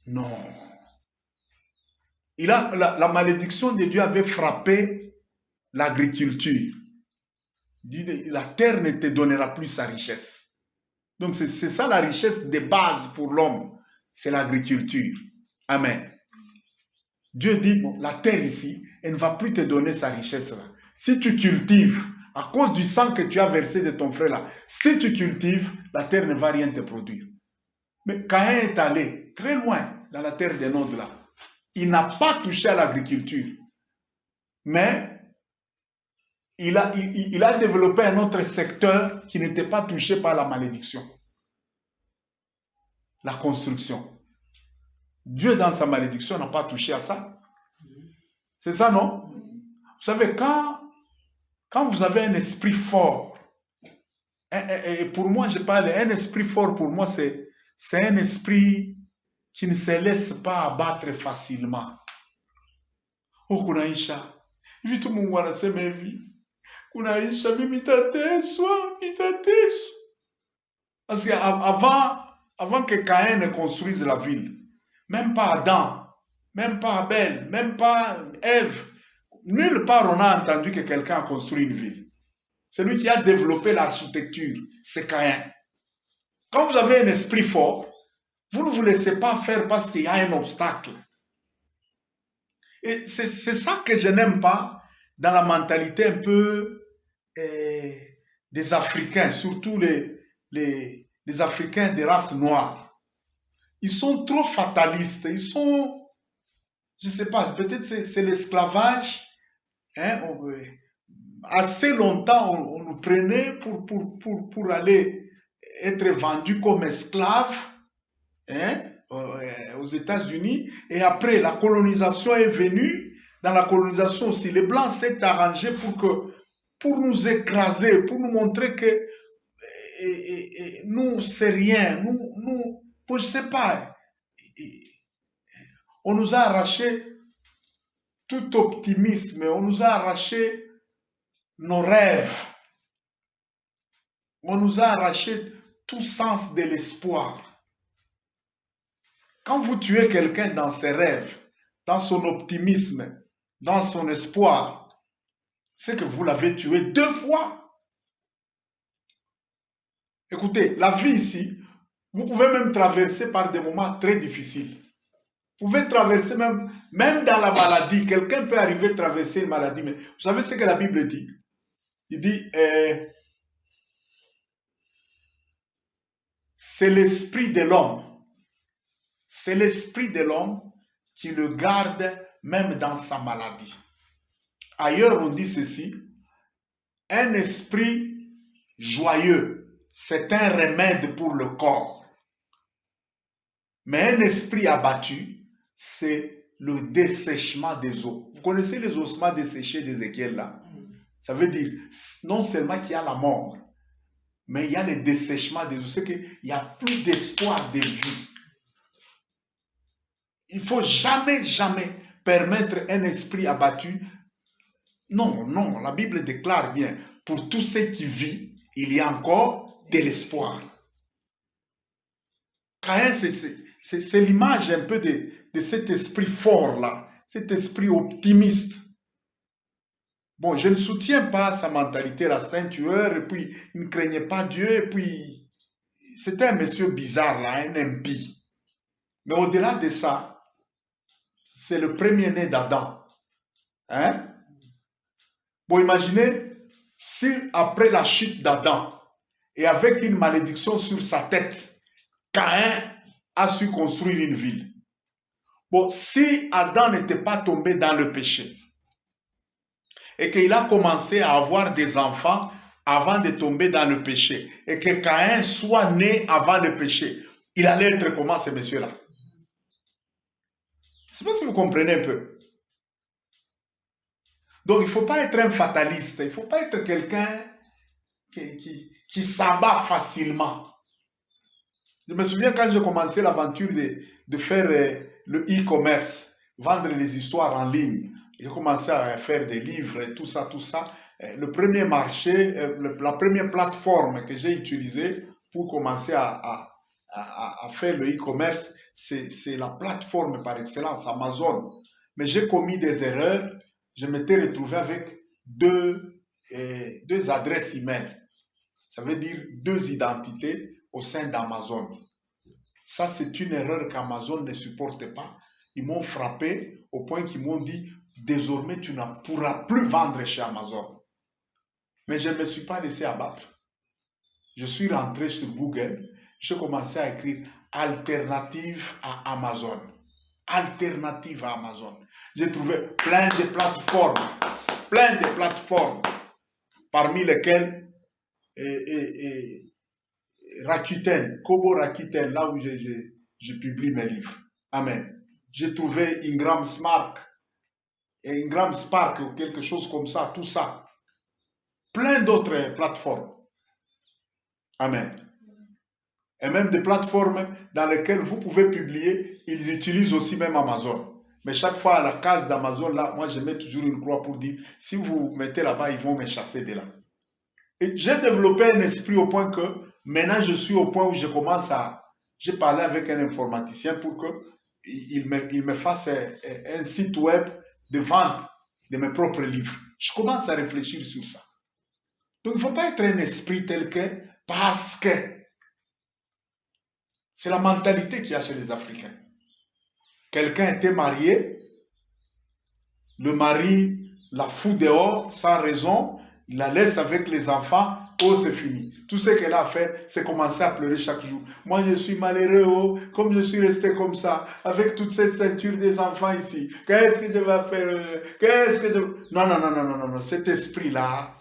non. La malédiction de Dieu avait frappé l'agriculture. La terre ne te donnera plus sa richesse. Donc c'est ça la richesse de base pour l'homme, c'est l'agriculture. Amen. Dieu dit, bon, la terre ici, elle ne va plus te donner sa richesse là. Si tu cultives, à cause du sang que tu as versé de ton frère là, si tu cultives, la terre ne va rien te produire. Mais Caïn est allé très loin dans la terre des Nôdes là. Il n'a pas touché à l'agriculture. Mais il a développé un autre secteur qui n'était pas touché par la malédiction. La construction. Dieu, dans sa malédiction, n'a pas touché à ça. C'est ça, non? Vous savez, quand vous avez un esprit fort, et pour moi, je parle, un esprit fort, pour moi, c'est un esprit qui ne se laisse pas abattre facilement. Oh, Kunaisha, vitu Mungu anasema hivi, Kunaisha, mimi tateswa. Parce qu'avant que Caïn ne construise la ville, même pas Adam, même pas Abel, même pas Ève, nulle part on a entendu que quelqu'un a construit une ville. Celui qui a développé l'architecture, c'est Caïn. Quand vous avez un esprit fort, vous ne vous laissez pas faire parce qu'il y a un obstacle. Et c'est ça que je n'aime pas dans la mentalité un peu des Africains, surtout les Africains des races noires. Ils sont trop fatalistes. Ils sont, je ne sais pas, peut-être c'est l'esclavage. Hein, assez longtemps, on nous prenait pour aller être vendus comme esclaves, hein, aux États-Unis. Et après, la colonisation est venue. Dans la colonisation aussi, les Blancs s'est arrangé pour nous écraser, pour nous montrer que nous, c'est rien. Nous, je ne sais pas. On nous a arraché tout optimisme. On nous a arraché nos rêves. On nous a arraché tout sens de l'espoir. Quand vous tuez quelqu'un dans ses rêves, dans son optimisme, dans son espoir, c'est que vous l'avez tué 2 fois. Écoutez, la vie ici, vous pouvez même traverser par des moments très difficiles. Vous pouvez traverser même dans la maladie. Quelqu'un peut arriver à traverser une maladie. Mais vous savez ce que la Bible dit? Il dit, c'est l'esprit de l'homme. C'est l'esprit de l'homme qui le garde même dans sa maladie. Ailleurs, on dit ceci, un esprit joyeux, c'est un remède pour le corps. Mais un esprit abattu, c'est le dessèchement des os. Vous connaissez les ossements desséchés d'Ézéchiel là? Ça veut dire, non seulement qu'il y a la mort, mais il y a le dessèchement des os. C'est qu'il n'y a plus d'espoir de vie. Il ne faut jamais permettre un esprit abattu. Non, la Bible déclare bien, pour tous ceux qui vivent, il y a encore de l'espoir. Caïn, c'est l'image un peu de cet esprit fort-là, cet esprit optimiste. Bon, je ne soutiens pas sa mentalité, la saint-tueur, et puis il ne craignait pas Dieu, et puis c'était un monsieur bizarre, là, un impie. Mais au-delà de ça, c'est le premier-né d'Adam. Hein? Bon, imaginez, si après la chute d'Adam, et avec une malédiction sur sa tête, Caïn a su construire une ville. Bon, si Adam n'était pas tombé dans le péché, et qu'il a commencé à avoir des enfants avant de tomber dans le péché, et que Caïn soit né avant le péché, il allait être comment ce monsieur-là? Je ne sais pas si vous comprenez un peu. Donc, il ne faut pas être un fataliste, il ne faut pas être quelqu'un qui s'abat facilement. Je me souviens quand j'ai commencé l'aventure de faire le e-commerce, vendre les histoires en ligne. J'ai commencé à faire des livres et tout ça. Le premier marché, la première plateforme que j'ai utilisée pour commencer à faire le e-commerce, c'est la plateforme par excellence, Amazon. Mais j'ai commis des erreurs. Je m'étais retrouvé avec deux adresses email. Ça veut dire 2 identités au sein d'Amazon. Ça, c'est une erreur qu'Amazon ne supporte pas. Ils m'ont frappé au point qu'ils m'ont dit, désormais, tu ne pourras plus vendre chez Amazon. Mais je ne me suis pas laissé abattre. Je suis rentré sur Google, j'ai commencé à écrire alternative à Amazon. Alternative à Amazon. J'ai trouvé plein de plateformes, parmi lesquelles Rakuten, Kobo Rakuten, là où je publie mes livres. Amen. J'ai trouvé Ingram Spark ou quelque chose comme ça, tout ça. Plein d'autres plateformes. Amen. Et même des plateformes dans lesquelles vous pouvez publier, ils utilisent aussi même Amazon. Mais chaque fois à la case d'Amazon, là, moi je mets toujours une croix pour dire, si vous mettez là-bas, ils vont me chasser de là. Et j'ai développé un esprit au point que, maintenant je suis au point où je commence à... J'ai parlé avec un informaticien pour qu'il me fasse un site web de vente de mes propres livres. Je commence à réfléchir sur ça. Donc il ne faut pas être un esprit tel que, parce que c'est la mentalité qu'il y a chez les Africains. Quelqu'un était marié, le mari la fout dehors sans raison, il la laisse avec les enfants, oh c'est fini. Tout ce qu'elle a fait, c'est commencer à pleurer chaque jour. Moi je suis malheureux, oh, comme je suis resté comme ça, avec toute cette ceinture des enfants ici. Qu'est-ce que je vais faire? Qu'est-ce que je... Non, cet esprit-là,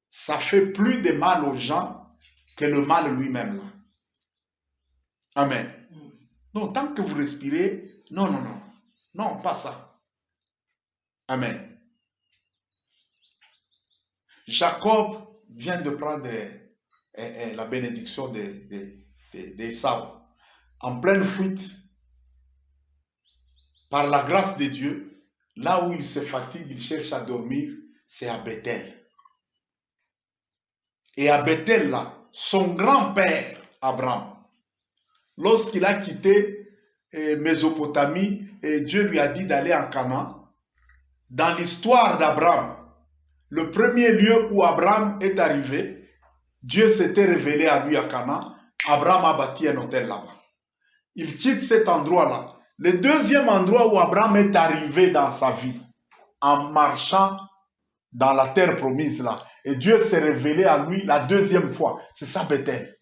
ça fait plus de mal aux gens que le mal lui-même. Là. Amen. Non, tant que vous respirez, non, pas ça. Amen. Jacob vient de prendre la bénédiction d'Ésaü. En pleine fuite, par la grâce de Dieu, là où il se fatigue, il cherche à dormir, c'est à Bethel. Et à Bethel, là, son grand-père, Abraham, lorsqu'il a quitté Mésopotamie, et Dieu lui a dit d'aller en Canaan, dans l'histoire d'Abraham, le premier lieu où Abraham est arrivé, Dieu s'était révélé à lui à Canaan, Abraham a bâti un hôtel là-bas. Il quitte cet endroit-là. Le deuxième endroit où Abraham est arrivé dans sa vie, en marchant dans la terre promise là, et Dieu s'est révélé à lui la deuxième fois, c'est ça Bethel.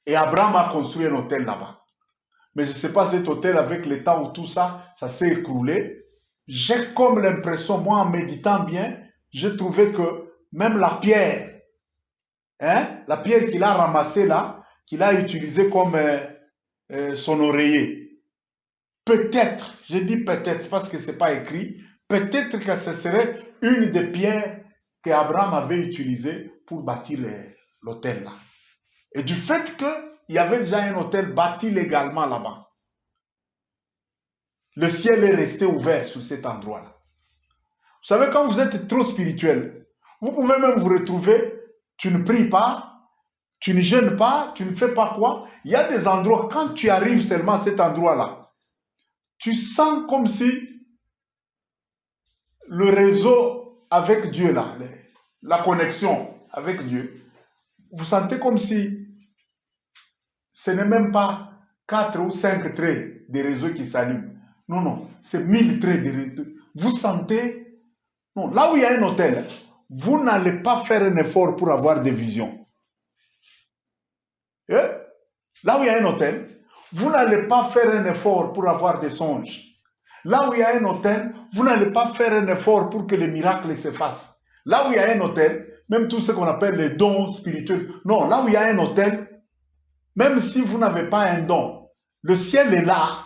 Et Abraham a construit un hôtel là-bas. Mais je ne sais pas cet hôtel avec le temps où tout ça, ça s'est écroulé. J'ai comme l'impression, moi en méditant bien, j'ai trouvé que même la pierre qu'il a ramassée là, qu'il a utilisée comme son oreiller, peut-être, je dis peut-être parce que ce n'est pas écrit, peut-être que ce serait une des pierres qu'Abraham avait utilisées pour bâtir l'hôtel là. Et du fait qu'il y avait déjà un hôtel bâti légalement là-bas, le ciel est resté ouvert sur cet endroit-là. Vous savez, quand vous êtes trop spirituel, vous pouvez même vous retrouver, tu ne pries pas, tu ne jeûnes pas, tu ne fais pas quoi. Il y a des endroits, quand tu arrives seulement à cet endroit-là, tu sens comme si le réseau avec Dieu, là, la connexion avec Dieu, vous sentez comme si ce n'est même pas 4 ou 5 traits de réseau qui s'allument. Non, c'est 1000 traits de réseau. Vous sentez... Non, là où il y a un hôtel, vous n'allez pas faire un effort pour avoir des visions. Là où il y a un hôtel, vous n'allez pas faire un effort pour avoir des songes. Là où il y a un hôtel, vous n'allez pas faire un effort pour que les miracles se fassent. Là où il y a un hôtel, même tout ce qu'on appelle les dons spirituels, non, là où il y a un hôtel, même si vous n'avez pas un don, le ciel est là.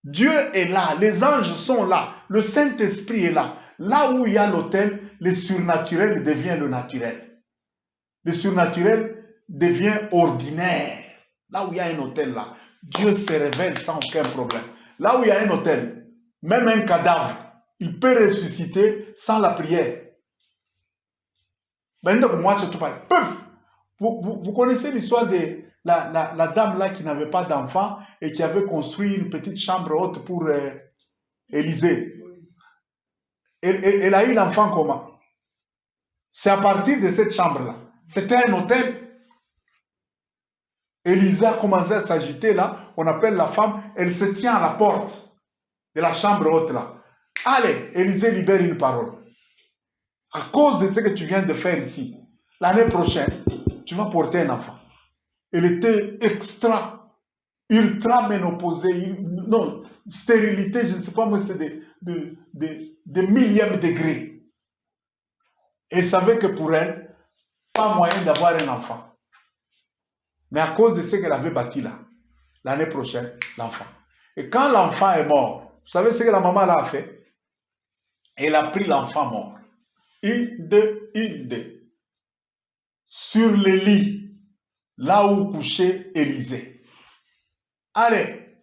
Dieu est là, les anges sont là, le Saint-Esprit est là. Là où il y a l'autel, le surnaturel devient le naturel. Le surnaturel devient ordinaire. Là où il y a un autel là, Dieu se révèle sans aucun problème. Là où il y a un autel, même un cadavre, il peut ressusciter sans la prière. Vous connaissez l'histoire de la dame là qui n'avait pas d'enfant et qui avait construit une petite chambre haute pour Élisée. Elle a eu l'enfant comment? C'est à partir de cette chambre-là. C'était un hôtel. Élisée a commencé à s'agiter là. On appelle la femme. Elle se tient à la porte de la chambre haute là. Allez, Élisée libère une parole. À cause de ce que tu viens de faire ici, l'année prochaine, tu vas porter un enfant. Elle était ultra ménopausée, non, stérilité, je ne sais pas moi, c'est des millièmes degrés. Elle savait que pour elle, pas moyen d'avoir un enfant. Mais à cause de ce qu'elle avait bâti là, l'année prochaine, l'enfant. Et quand l'enfant est mort, vous savez ce que la maman là a fait? Elle a pris l'enfant mort. Une, deux, sur le lit, là où couchait Élisée. Allez,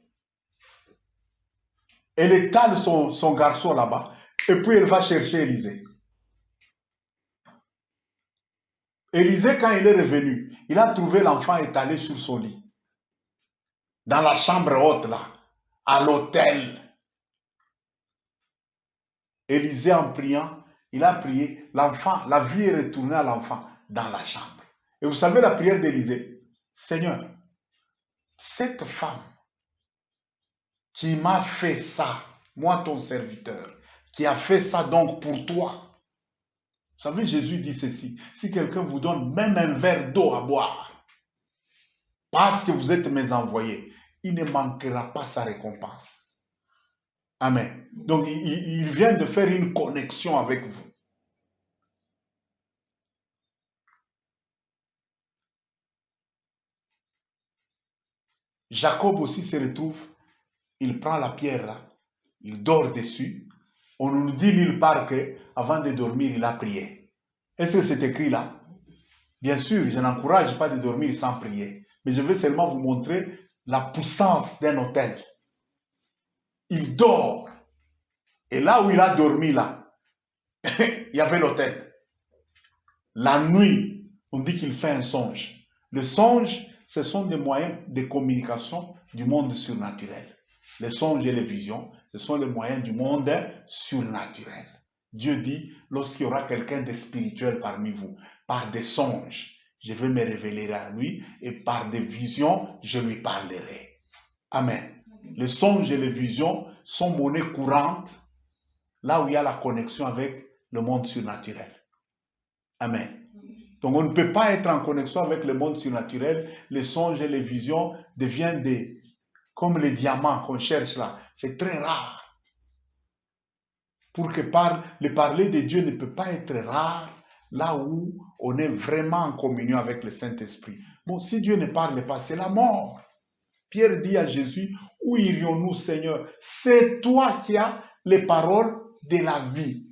elle étale son garçon là-bas, et puis elle va chercher Élisée. Élisée, quand il est revenu, il a trouvé l'enfant étalé sur son lit, dans la chambre haute là, à l'autel. Élisée, en priant, il a prié, l'enfant, la vie est retournée à l'enfant dans la chambre. Et vous savez la prière d'Élisée? Seigneur, cette femme qui m'a fait ça, moi ton serviteur, qui a fait ça donc pour toi. Vous savez, Jésus dit ceci, si quelqu'un vous donne même un verre d'eau à boire, parce que vous êtes mes envoyés, il ne manquera pas sa récompense. Amen. Donc, il vient de faire une connexion avec vous. Jacob aussi se retrouve, il prend la pierre là, il dort dessus. On ne nous dit nulle part qu'avant de dormir, il a prié. Est-ce que c'est écrit là? Bien sûr, je n'encourage pas de dormir sans prier. Mais je veux seulement vous montrer la puissance d'un autel. Il dort. Et là où il a dormi là, il y avait l'autel. La nuit, on dit qu'il fait un songe. Le songe, ce sont des moyens de communication du monde surnaturel. Les songes et les visions, ce sont les moyens du monde surnaturel. Dieu dit, lorsqu'il y aura quelqu'un de spirituel parmi vous, par des songes, je vais me révéler à lui et par des visions, je lui parlerai. Amen. Les songes et les visions sont monnaie courante là où il y a la connexion avec le monde surnaturel. Amen. Donc on ne peut pas être en connexion avec le monde surnaturel. Les songes et les visions deviennent comme les diamants qu'on cherche là. C'est très rare. Pour que le parler de Dieu ne peut pas être rare là où on est vraiment en communion avec le Saint-Esprit. Bon, si Dieu ne parle pas, c'est la mort. Pierre dit à Jésus, où irions-nous, Seigneur? C'est toi qui as les paroles de la vie.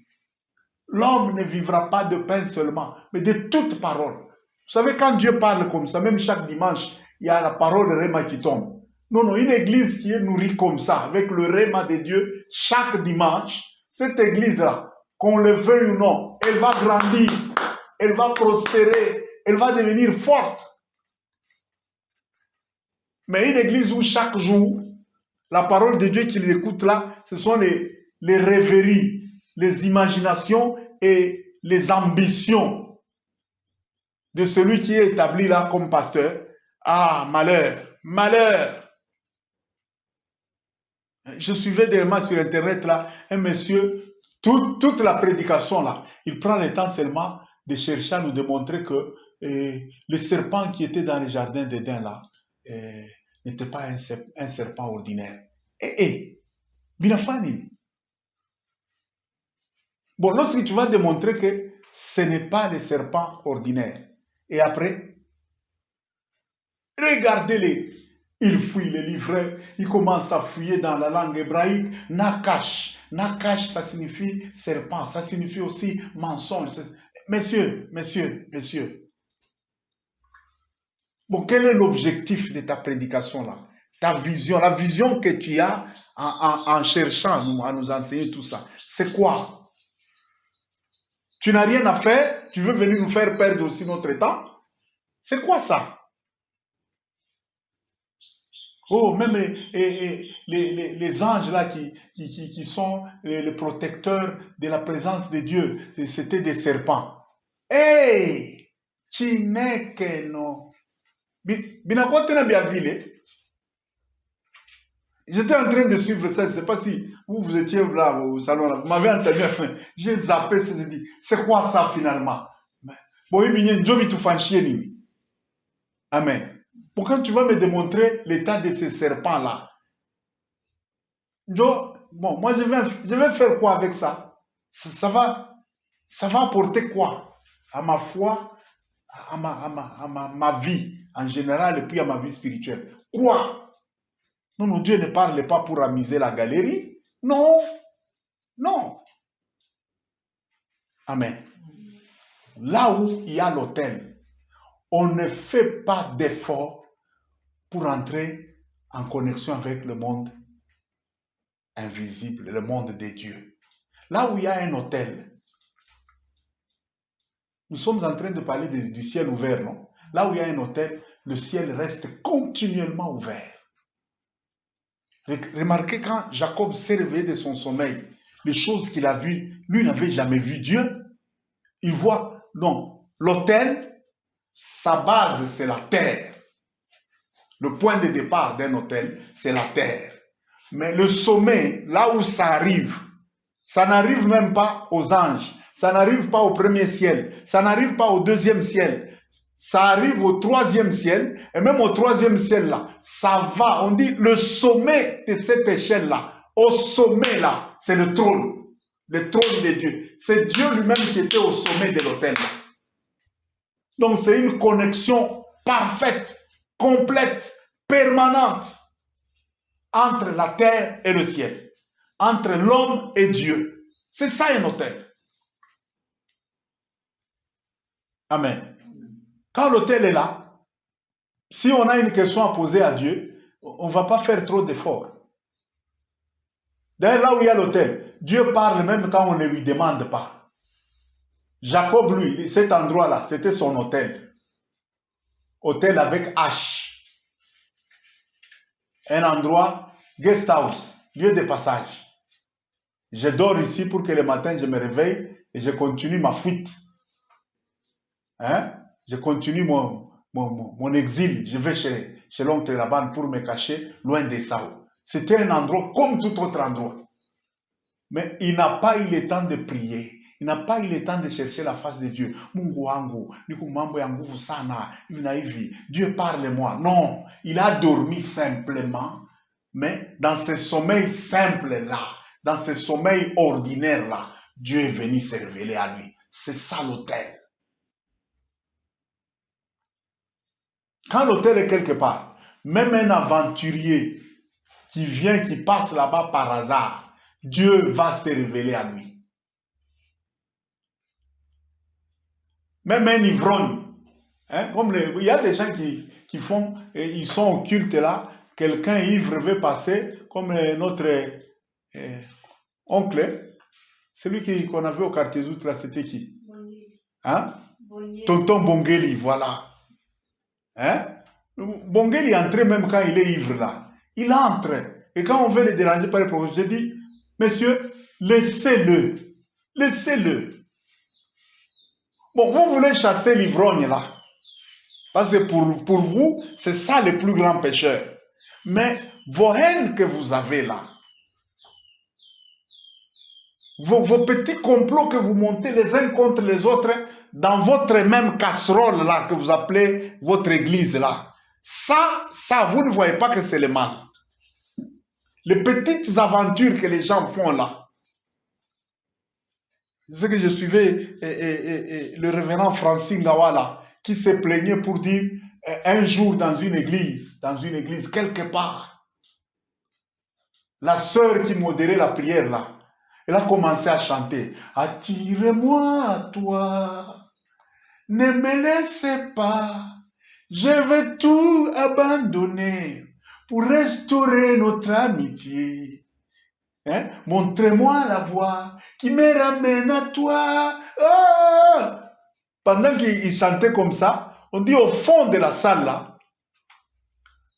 L'homme ne vivra pas de pain seulement, mais de toute parole. Vous savez, quand Dieu parle comme ça, même chaque dimanche, il y a la parole de Réma qui tombe. Non, une église qui est nourrie comme ça, avec le Réma de Dieu, chaque dimanche, cette église-là, qu'on le veuille ou non, elle va grandir, elle va prospérer, elle va devenir forte. Mais une église où chaque jour, la parole de Dieu qu'ils écoutent là, ce sont les rêveries, les imaginations et les ambitions de celui qui est établi là comme pasteur. Ah, malheur, malheur. Je suivais dernièrement sur Internet là, un monsieur, toute la prédication là, il prend le temps seulement de chercher à nous démontrer que le serpent qui était dans le jardin d'Éden là n'était pas un serpent ordinaire. Binafani. Bon, lorsque tu vas démontrer que ce n'est pas des serpents ordinaires, et après, regardez-les. Il fouille les livrets, il commence à fouiller dans la langue hébraïque. Nakash. Nakash, ça signifie serpent, ça signifie aussi mensonge. Messieurs. Bon, quel est l'objectif de ta prédication là? Ta vision, la vision que tu as en cherchant à nous enseigner tout ça, c'est quoi? Tu n'as rien à faire, tu veux venir nous faire perdre aussi notre temps? C'est quoi ça? Oh, même les anges là qui sont les protecteurs de la présence de Dieu, c'était des serpents. Hey! Chineke no. Binakwatena biavile. J'étais en train de suivre ça, je ne sais pas si vous étiez là au salon, là. Vous m'avez entendu, j'ai zappé, j'ai dit, c'est quoi ça finalement? Bon, il vient de tout fanchier. Amen. Bon, quand tu vas me démontrer l'état de ces serpents-là, bon, moi je vais faire quoi avec ça? Ça va apporter quoi à ma foi, à ma vie en général et puis à ma vie spirituelle? Quoi? Non, Dieu ne parle pas pour amuser la galerie. Non, non. Amen. Là où il y a l'autel, on ne fait pas d'effort pour entrer en connexion avec le monde invisible, le monde des dieux. Là où il y a un autel, nous sommes en train de parler du ciel ouvert, non? Là où il y a un autel, le ciel reste continuellement ouvert. Remarquez quand Jacob s'est réveillé de son sommeil, les choses qu'il a vues, lui n'avait jamais vu Dieu. Il voit, non, l'autel, sa base, c'est la terre. Le point de départ d'un autel, c'est la terre. Mais le sommet, là où ça arrive, ça n'arrive même pas aux anges, ça n'arrive pas au premier ciel, ça n'arrive pas au deuxième ciel, ça arrive au troisième ciel, et même au troisième ciel là, ça va, on dit le sommet de cette échelle là, au sommet là, c'est le trône de Dieu. C'est Dieu lui-même qui était au sommet de l'autel là. Donc c'est une connexion parfaite, complète, permanente entre la terre et le ciel, entre l'homme et Dieu. C'est ça un autel. Amen. Quand l'autel est là, si on a une question à poser à Dieu, on ne va pas faire trop d'efforts. D'ailleurs, là où il y a l'autel, Dieu parle même quand on ne lui demande pas. Jacob, lui, cet endroit-là, c'était son autel. Autel avec H. Un endroit, guest house, lieu de passage. Je dors ici pour que le matin je me réveille et je continue ma fuite. Hein? Je continue mon exil. Je vais chez l'oncle Laban pour me cacher loin des Sao. C'était un endroit comme tout autre endroit. Mais il n'a pas eu le temps de prier. Il n'a pas eu le temps de chercher la face de Dieu. Mungu wangu, niku mambo ya nguvu sana, hivi. Dieu parle-moi. Non, il a dormi simplement, mais dans ce sommeil simple-là, dans ce sommeil ordinaire-là, Dieu est venu se révéler à lui. C'est ça l'autel. Quand l'autel est quelque part, même un aventurier qui vient, qui passe là-bas par hasard, Dieu va se révéler à lui. Même un ivrogne, hein, il y a des gens qui font, ils sont au culte là, quelqu'un ivre veut passer, comme notre oncle, celui qu'on avait au quartier Zout là, c'était qui? Hein? Tonton Bongeli, voilà. Hein? Bongeli entrait même quand il est ivre là. Il entre. Et quand on veut le déranger par les prophètes, je dis, monsieur, laissez-le. Laissez-le. Bon, vous voulez chasser l'ivrogne là. Parce que pour vous, c'est ça le plus grand pécheur. Mais vos haines que vous avez là, vos petits complots que vous montez les uns contre les autres dans votre même casserole là que vous appelez votre église là, ça vous ne voyez pas que c'est le mal. Les petites aventures que les gens font là. C'est que je suivais le révérend Francine Gawala qui se plaignait pour dire un jour dans une église quelque part, la sœur qui modérait la prière là, elle a commencé à chanter « Attire-moi à toi, ne me laissez pas, je vais tout abandonner pour restaurer notre amitié. Hein? Montrez-moi la voie qui me ramène à toi. Oh! » Pendant qu'il chantait comme ça, on dit au fond de la salle là,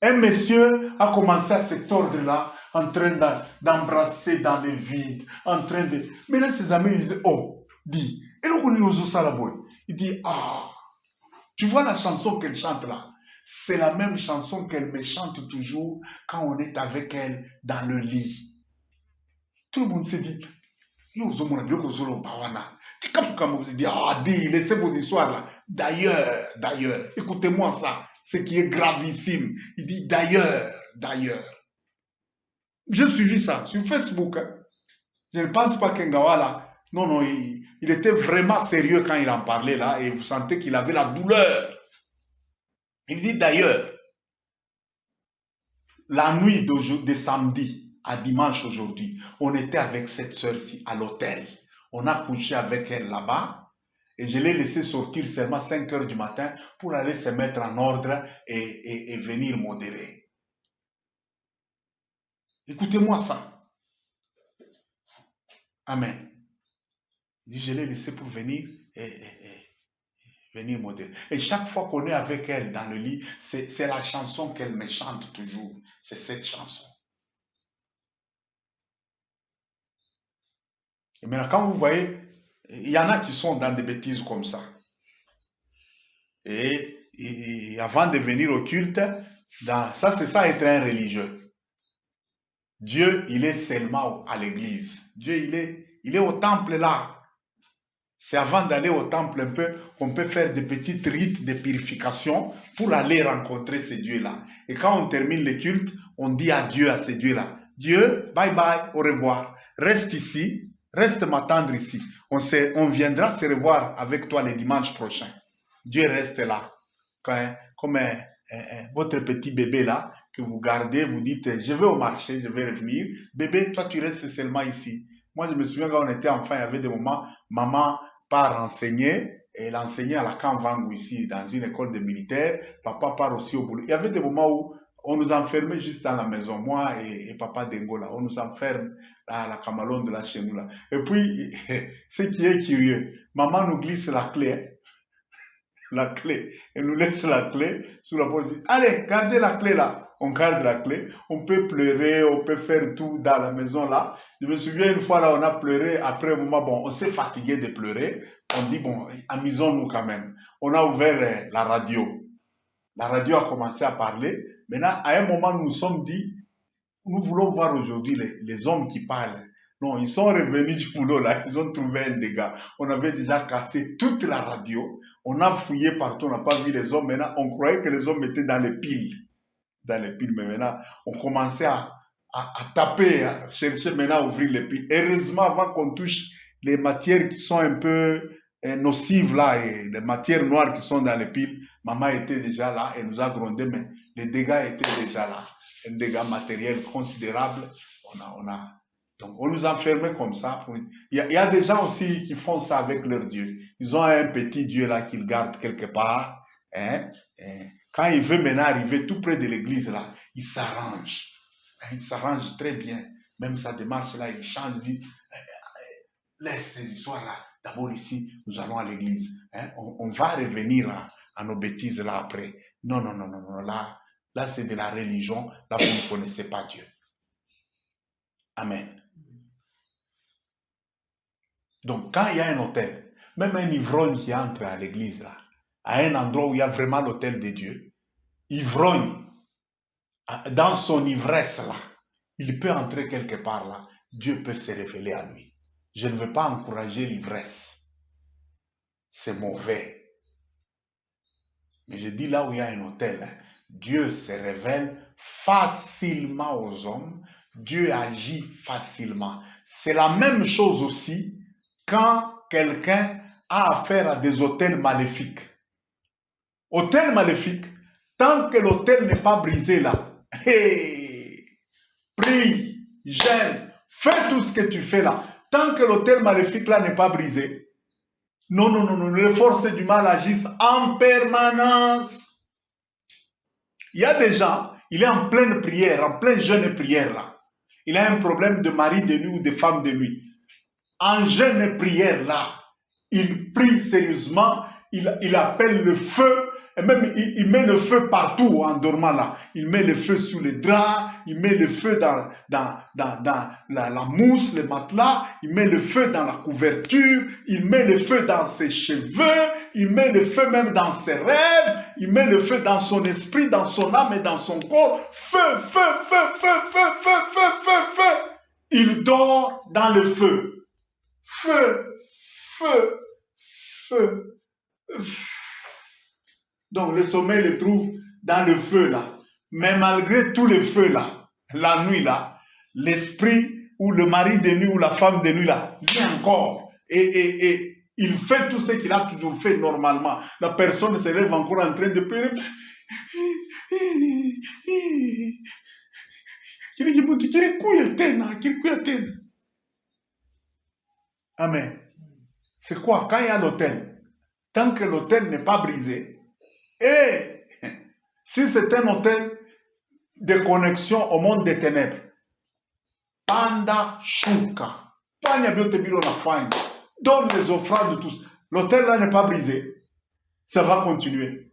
un monsieur a commencé à se tordre là, en train d'embrasser dans le vide, en train de... Mais là, ses amis, ils disent, oh, dis, il dit, ah, tu vois la chanson qu'elle chante là, c'est la même chanson qu'elle me chante toujours quand on est avec elle dans le lit. Tout le monde s'est dit, laissez vos histoires là. D'ailleurs, écoutez-moi ça. ce qui est gravissime. Il dit d'ailleurs. J'ai suivi ça sur Facebook. Hein. Je ne pense pas qu'Ngawa là, non, il était vraiment sérieux quand il en parlait là, et vous sentez qu'il avait la douleur. Il dit d'ailleurs, la nuit de samedi à dimanche aujourd'hui, on était avec cette sœur-ci à l'hôtel. On a couché avec elle là-bas, et je l'ai laissé sortir seulement 5 heures du matin pour aller se mettre en ordre et venir modérer. Écoutez-moi ça. Amen. Il dit, je l'ai laissé pour venir venir modérer. Et chaque fois qu'on est avec elle dans le lit, c'est la chanson qu'elle me chante toujours. C'est cette chanson. Et maintenant, quand vous voyez, il y en a qui sont dans des bêtises comme ça. Et avant de venir au culte, ça c'est ça être un religieux. Dieu, il est seulement à l'église. Dieu, il est au temple là. C'est avant d'aller au temple un peu qu'on peut faire des petits rites de purification pour aller rencontrer ce Dieu-là. Et quand on termine le culte, on dit adieu à ce Dieu-là. Dieu, bye bye, au revoir. Reste ici, reste m'attendre ici. On viendra se revoir avec toi le dimanche prochain. Dieu reste là. Comme votre petit bébé là, que vous gardez, vous dites, je vais au marché, je vais revenir. Bébé, toi tu restes seulement ici. Moi je me souviens quand on était enfant, il y avait des moments, maman part enseigner, et elle enseignait à la Kamvangu ici, dans une école de militaires. Papa part aussi au boulot. Il y avait des moments où on nous enfermait juste dans la maison, moi et papa Dengola. On nous enferme à la Camalone de là chez nous là. Et puis, ce qui est curieux, maman nous glisse la clé. Hein? La clé. Elle nous laisse la clé sous la porte. Allez, gardez la clé là. On garde la clé. On peut pleurer, on peut faire tout dans la maison là. Je me souviens une fois là, on a pleuré. Après un moment, bon, on s'est fatigué de pleurer. On dit, bon, amusons-nous quand même. On a ouvert la radio. La radio a commencé à parler. Maintenant, à un moment, nous nous sommes dit, nous voulons voir aujourd'hui les hommes qui parlent. Non, ils sont revenus du boulot là, ils ont trouvé un dégât. On avait déjà cassé toute la radio. On a fouillé partout, on n'a pas vu les hommes. Maintenant, on croyait que les hommes étaient dans les piles. Dans les piles, mais maintenant, on commençait à taper, à chercher maintenant à ouvrir les piles. Heureusement, avant qu'on touche les matières qui sont un peu nocives là, et les matières noires qui sont dans les piles, maman était déjà là, elle nous a grondé, mais les dégâts étaient déjà là. Un dégât matériel considérable. Donc, on nous enfermait comme ça. Il y a des gens aussi qui font ça avec leur Dieu. Ils ont un petit Dieu là qu'ils gardent quelque part. Hein? Quand il veut maintenant arriver tout près de l'église là, il s'arrange. Il s'arrange très bien. Même sa démarche là, il change, il dit, laisse ces histoires là. D'abord ici, nous allons à l'église. Hein? On va revenir à nos bêtises là après. Non. Là c'est de la religion. Là, vous ne connaissez pas Dieu. Amen. Donc, quand il y a un hôtel, même un ivrogne qui entre à l'église, là, à un endroit où il y a vraiment l'hôtel de Dieu, ivrogne, dans son ivresse, là, il peut entrer quelque part, là, Dieu peut se révéler à lui. Je ne veux pas encourager l'ivresse. C'est mauvais. Mais je dis là où il y a un hôtel, hein, Dieu se révèle facilement aux hommes, Dieu agit facilement. C'est la même chose aussi quand quelqu'un a affaire à des hôtels maléfiques. Hôtel maléfique, tant que l'hôtel n'est pas brisé là, prie, gêne, fais tout ce que tu fais là. Tant que l'hôtel maléfique là n'est pas brisé, non, les forces du mal agissent en permanence. Il y a des gens, il est en pleine prière, en plein jeûne et prière là. Il a un problème de mari de nuit ou de femme de nuit. En jeûne et prière là, il prie sérieusement, il appelle le feu, et même il met le feu partout en dormant là. Il met le feu sous les draps, il met le feu dans la mousse, le matelas, il met le feu dans la couverture, il met le feu dans ses cheveux, il met le feu même dans ses rêves, il met le feu dans son esprit, dans son âme et dans son corps. Feu. Il dort dans le feu. Feu. Donc le sommeil le trouve dans le feu là. Mais malgré tous les feux là, la nuit là, l'esprit ou le mari de nuit ou la femme de nuit là vient encore et il fait tout ce qu'il a toujours fait normalement. La personne se lève encore en train de pleurer. Amen. C'est quoi? Quand il y a l'autel, tant que l'autel n'est pas brisé, et si c'est un autel de connexion au monde des ténèbres, panda shuka, donne les offrandes de tous. L'autel là n'est pas brisé, ça va continuer.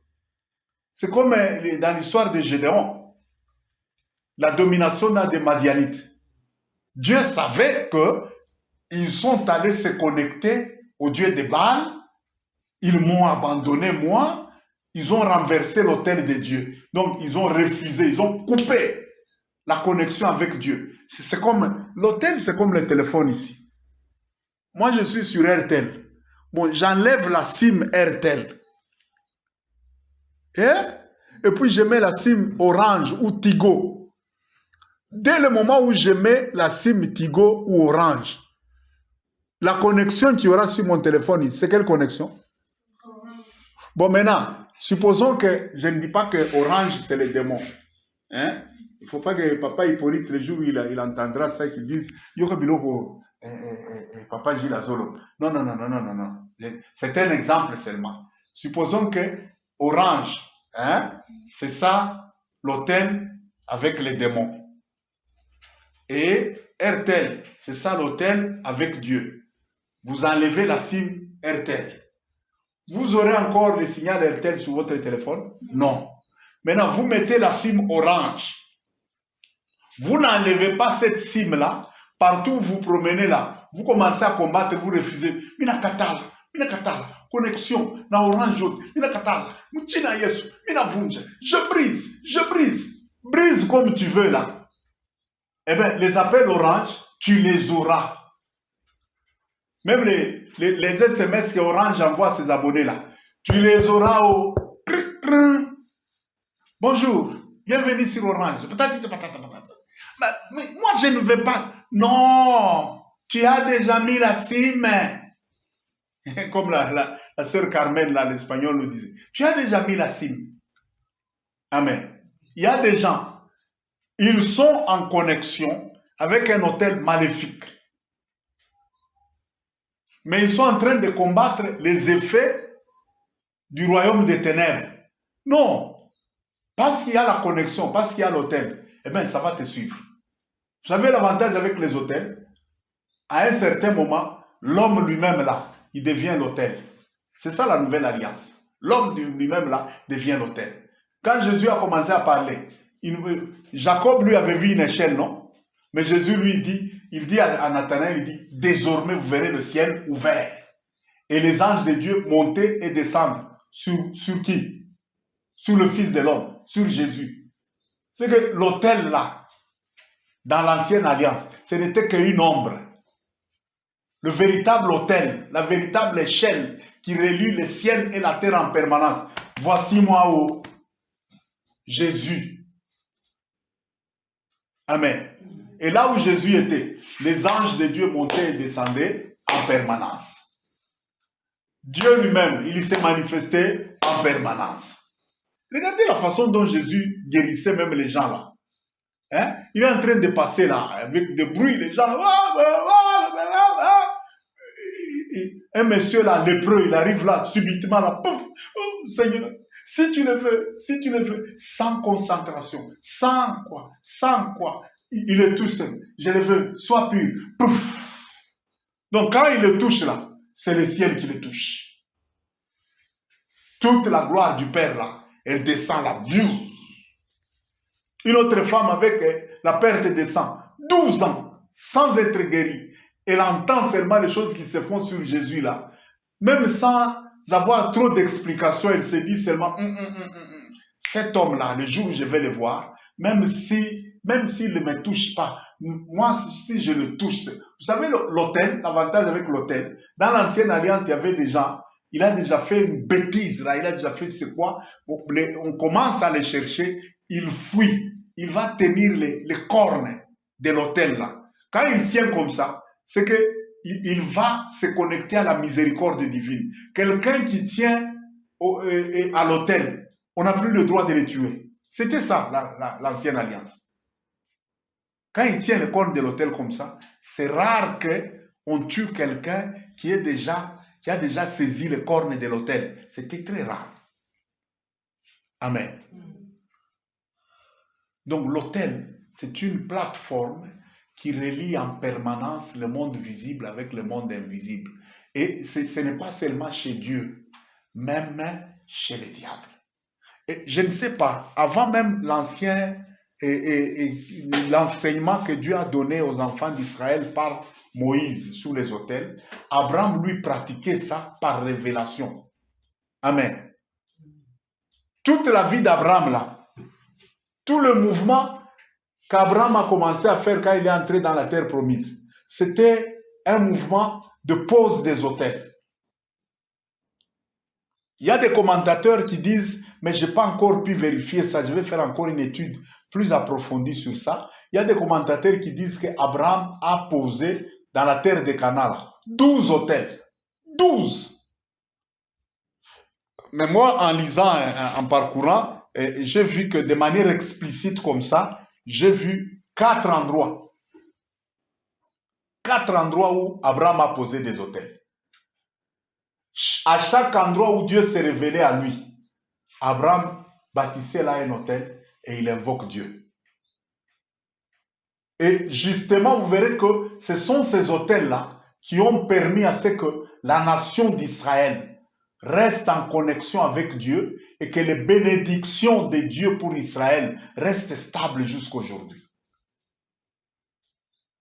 C'est comme dans l'histoire de Gédéon, la domination des Madianites. Dieu savait qu'ils sont allés se connecter au Dieu de Baal, ils m'ont abandonné moi, ils ont renversé l'autel de Dieu. Donc ils ont refusé, ils ont coupé la connexion avec Dieu. C'est comme l'autel, c'est comme le téléphone ici. Moi je suis sur RTL. Bon, j'enlève la SIM RTL. Et puis je mets la SIM Orange ou Tigo. Dès le moment où je mets la SIM Tigo ou Orange, la connexion qu'il y aura sur mon téléphone, c'est quelle connexion? Bon, maintenant, supposons que je ne dis pas que Orange, c'est le démon. Hein? Il ne faut pas que Papa Hippolyte, le jour où il entendra ça, qu'il dise Yoka Biloko, Papa Gilles Azolo. Non, non, non, non, non, non, non. C'est un exemple seulement. Supposons que Orange, hein, c'est ça l'autel avec les démons. Et RTL, c'est ça l'autel avec Dieu. Vous enlevez la SIM RTL. Vous aurez encore le signal RTL sur votre téléphone? Non. Maintenant, vous mettez la SIM Orange. Vous n'enlevez pas cette SIM-là. Partout où vous promenez là, vous commencez à combattre, vous refusez. Mina katala, connexion, na Orange, mina katala, mutina yesu, mina vunja. Je brise. Brise comme tu veux là. Eh bien, les appels Orange, tu les auras. Même les SMS que Orange envoie à ses abonnés là, tu les auras au... Bonjour, bienvenue sur Orange. Mais moi, je ne veux pas. Non, tu as déjà mis la SIM. Comme la sœur Carmen, là, l'espagnol nous disait. Tu as déjà mis la SIM. Amen. Il y a des gens, ils sont en connexion avec un hôtel maléfique. Mais ils sont en train de combattre les effets du royaume des ténèbres. Non. Parce qu'il y a la connexion, parce qu'il y a l'hôtel, eh bien, ça va te suivre. Vous savez l'avantage avec les hôtels? À un certain moment, l'homme lui-même là, il devient l'hôtel. C'est ça la nouvelle alliance. L'homme lui-même là devient l'hôtel. Quand Jésus a commencé à parler, Jacob lui avait vu une échelle, non? Mais Jésus lui dit, il dit à Nathanaël, il dit, désormais vous verrez le ciel ouvert. Et les anges de Dieu monter et descendre. Sur qui? Sur le Fils de l'homme, sur Jésus. C'est que l'autel là, dans l'ancienne alliance, ce n'était qu'une ombre. Le véritable autel, la véritable échelle qui relie le ciel et la terre en permanence. Voici moi, oh, Jésus. Amen. Et là où Jésus était, les anges de Dieu montaient et descendaient en permanence. Dieu lui-même, il s'est manifesté en permanence. Regardez la façon dont Jésus guérissait même les gens là. Hein? Il est en train de passer là, avec des bruits, les gens. Un monsieur là, lépreux, il arrive là, subitement là, pouf, oh, Seigneur, si tu le veux, sans concentration, sans quoi, il le touche, je le veux, sois pur, pouf. Donc quand il le touche là, c'est le ciel qui le touche. Toute la gloire du Père là, elle descend là, une autre femme avec la perte de sang, 12 ans, sans être guérie. Elle entend seulement les choses qui se font sur Jésus là. Même sans avoir trop d'explications, elle se dit seulement, cet homme-là, le jour où je vais le voir, même s'il ne me touche pas, moi, si je le touche, vous savez, l'autel, l'avantage avec l'autel, dans l'ancienne alliance, il y avait des gens, il a déjà fait une bêtise, là, il a déjà fait c'est quoi? On commence à le chercher, il fuit, il va tenir les cornes de l'autel là. Quand il tient comme ça, c'est que il va se connecter à la miséricorde divine. Quelqu'un qui tient à l'autel, on n'a plus le droit de le tuer. C'était ça, l'ancienne alliance. Quand il tient le cornes de l'autel comme ça, c'est rare qu'on tue quelqu'un qui a déjà saisi le cornes de l'autel. C'était très rare. Amen. Donc l'autel, c'est une plateforme qui relie en permanence le monde visible avec le monde invisible. Et ce n'est pas seulement chez Dieu, même chez les diables. Et je ne sais pas, avant même l'enseignement que Dieu a donné aux enfants d'Israël par Moïse sous les autels, Abraham lui pratiquait ça par révélation. Amen. Toute la vie d'Abraham là, tout le mouvement qu'Abraham a commencé à faire quand il est entré dans la terre promise, c'était un mouvement de pose des autels. Il y a des commentateurs qui disent, mais je n'ai pas encore pu vérifier ça, je vais faire encore une étude plus approfondie sur ça. Il y a des commentateurs qui disent qu'Abraham a posé dans la terre de Canaan 12 autels. 12. Mais moi, en lisant, en parcourant, j'ai vu que de manière explicite comme ça, j'ai vu 4 endroits. 4 endroits où Abraham a posé des autels. À chaque endroit où Dieu s'est révélé à lui, Abraham bâtissait là un autel et il invoque Dieu. Et justement, vous verrez que ce sont ces autels-là qui ont permis à ce que la nation d'Israël reste en connexion avec Dieu et que les bénédictions de Dieu pour Israël restent stables jusqu'aujourd'hui.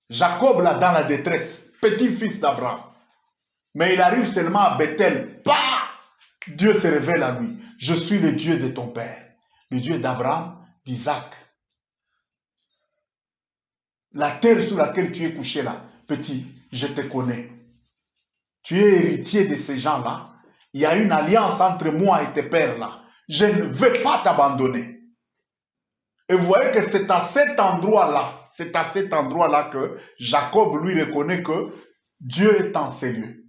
Jacob, là, dans la détresse, petit-fils d'Abraham, mais il arrive seulement à Bethel. Bah! Dieu se révèle à lui. Je suis le Dieu de ton père, le Dieu d'Abraham, d'Isaac. La terre sur laquelle tu es couché là, petit, je te connais. Tu es héritier de ces gens-là. Il y a une alliance entre moi et tes pères là. Je ne vais pas t'abandonner. Et vous voyez que c'est à cet endroit-là, que Jacob lui reconnaît que Dieu est en ces lieux.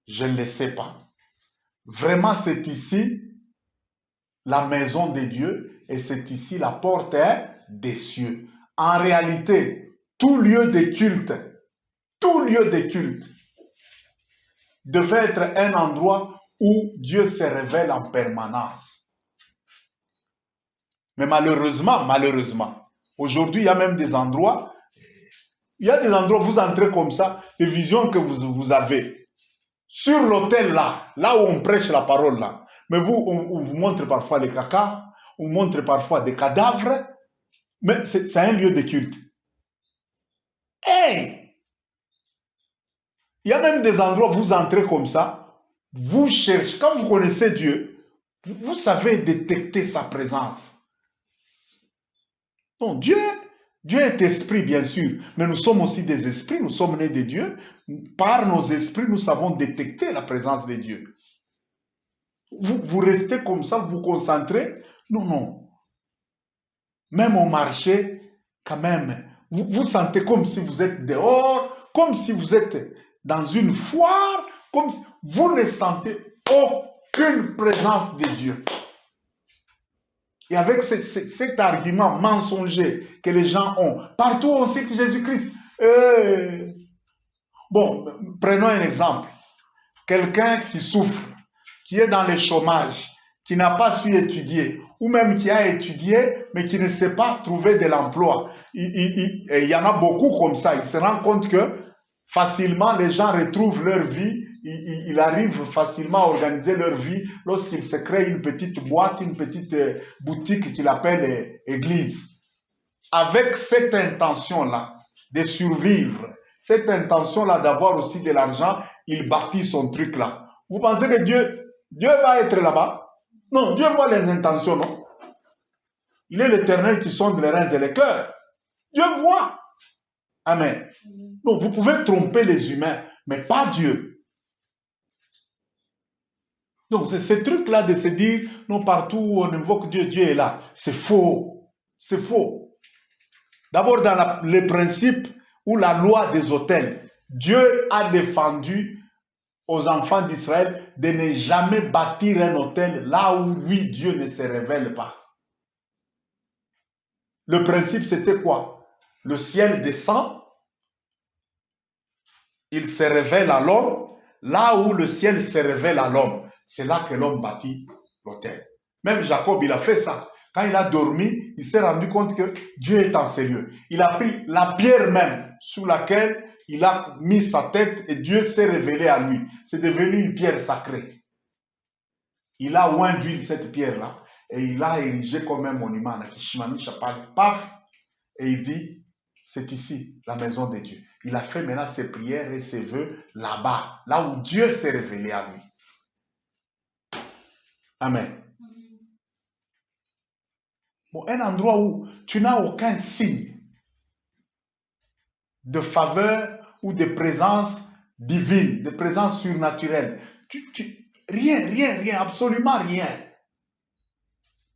Je ne le sais pas. Vraiment, c'est ici la maison de Dieu et c'est ici la porte des cieux. En réalité, tout lieu de culte devait être un endroit où Dieu se révèle en permanence. Mais malheureusement, aujourd'hui, il y a même des endroits, vous entrez comme ça, les visions que vous avez. Sur l'autel là où on prêche la parole là, mais on vous montre parfois les caca, on vous montre parfois des cadavres, mais c'est un lieu de culte. Hey! Il y a même des endroits où vous entrez comme ça, vous cherchez, quand vous connaissez Dieu, vous savez détecter sa présence. Non, Dieu est esprit, bien sûr, mais nous sommes aussi des esprits, nous sommes nés de Dieu. Par nos esprits, nous savons détecter la présence de Dieu. Vous restez comme ça, vous vous concentrez. Non. Même au marché, quand même, vous sentez comme si vous êtes dehors, comme si vous êtes dans une foire, comme si vous ne sentez aucune présence de Dieu. Et avec cet argument mensonger que les gens ont, partout on cite Jésus-Christ. Bon, prenons un exemple. Quelqu'un qui souffre, qui est dans le chômage, qui n'a pas su étudier, ou même qui a étudié, mais qui ne sait pas trouver de l'emploi. Il y en a beaucoup comme ça. Il se rend compte que facilement les gens retrouvent leur vie. Ils arrivent facilement à organiser leur vie lorsqu'ils se créent une petite boîte, une petite boutique qu'il appelle église. Avec cette intention-là de survivre, cette intention-là d'avoir aussi de l'argent, il bâtit son truc-là. Vous pensez que Dieu va être là-bas? Non, Dieu voit les intentions, non? Il est l'Éternel qui sonde les reins et les cœurs. Dieu voit. Amen. Donc vous pouvez tromper les humains, mais pas Dieu. Donc, c'est ce truc-là de se dire, non, partout où on invoque Dieu, Dieu est là. C'est faux. C'est faux. D'abord, dans le principe ou la loi des autels, Dieu a défendu aux enfants d'Israël de ne jamais bâtir un autel là où lui, Dieu, ne se révèle pas. Le principe, c'était quoi? Le ciel descend, il se révèle à l'homme, là où le ciel se révèle à l'homme, c'est là que l'homme bâtit l'autel. Même Jacob, il a fait ça. Quand il a dormi, il s'est rendu compte que Dieu est en sérieux. Il a pris la pierre même sous laquelle il a mis sa tête et Dieu s'est révélé à lui. C'est devenu une pierre sacrée. Il a oint d'huile cette pierre-là et il l'a érigée comme un monument. Paf, et il dit, c'est ici la maison de Dieu. Il a fait maintenant ses prières et ses vœux là-bas, là où Dieu s'est révélé à lui. Amen. Bon, un endroit où tu n'as aucun signe de faveur ou de présence divine, de présence surnaturelle. Rien, absolument rien.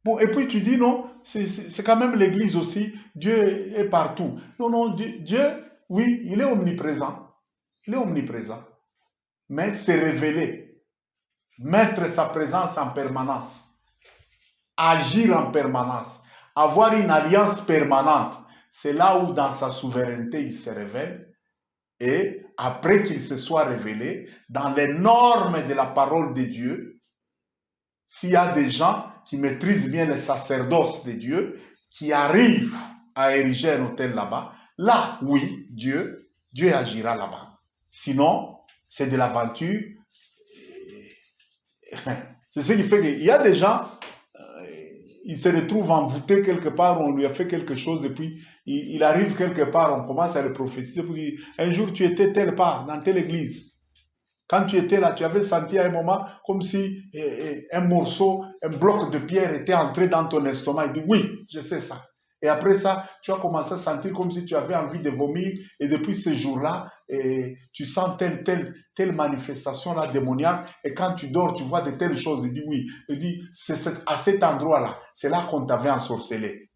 Bon, et puis tu dis non, c'est quand même l'église aussi, Dieu est partout. Non, Dieu, oui, il est omniprésent. Il est omniprésent. Mais c'est révélé. Mettre sa présence en permanence. Agir en permanence. Avoir une alliance permanente. C'est là où dans sa souveraineté il se révèle. Et après qu'il se soit révélé, dans les normes de la parole de Dieu, s'il y a des gens qui maîtrisent bien le sacerdoce de Dieu, qui arrivent à ériger un autel là-bas, là, oui, Dieu agira là-bas. Sinon, c'est de l'aventure. C'est ce qui fait qu'il y a des gens, ils se retrouvent envoûtés quelque part, on lui a fait quelque chose et puis il arrive quelque part, on commence à le prophétiser pour dire, un jour tu étais telle part, dans telle église. Quand tu étais là, tu avais senti à un moment comme si un morceau, un bloc de pierre était entré dans ton estomac. Il dit, oui, je sais ça. Et après ça, tu as commencé à sentir comme si tu avais envie de vomir. Et depuis ce jour-là, tu sens telle manifestation-là démoniaque. Et quand tu dors, tu vois de telles choses. Il dit, oui. Il dit, c'est à cet endroit-là. C'est là qu'on t'avait ensorcelé.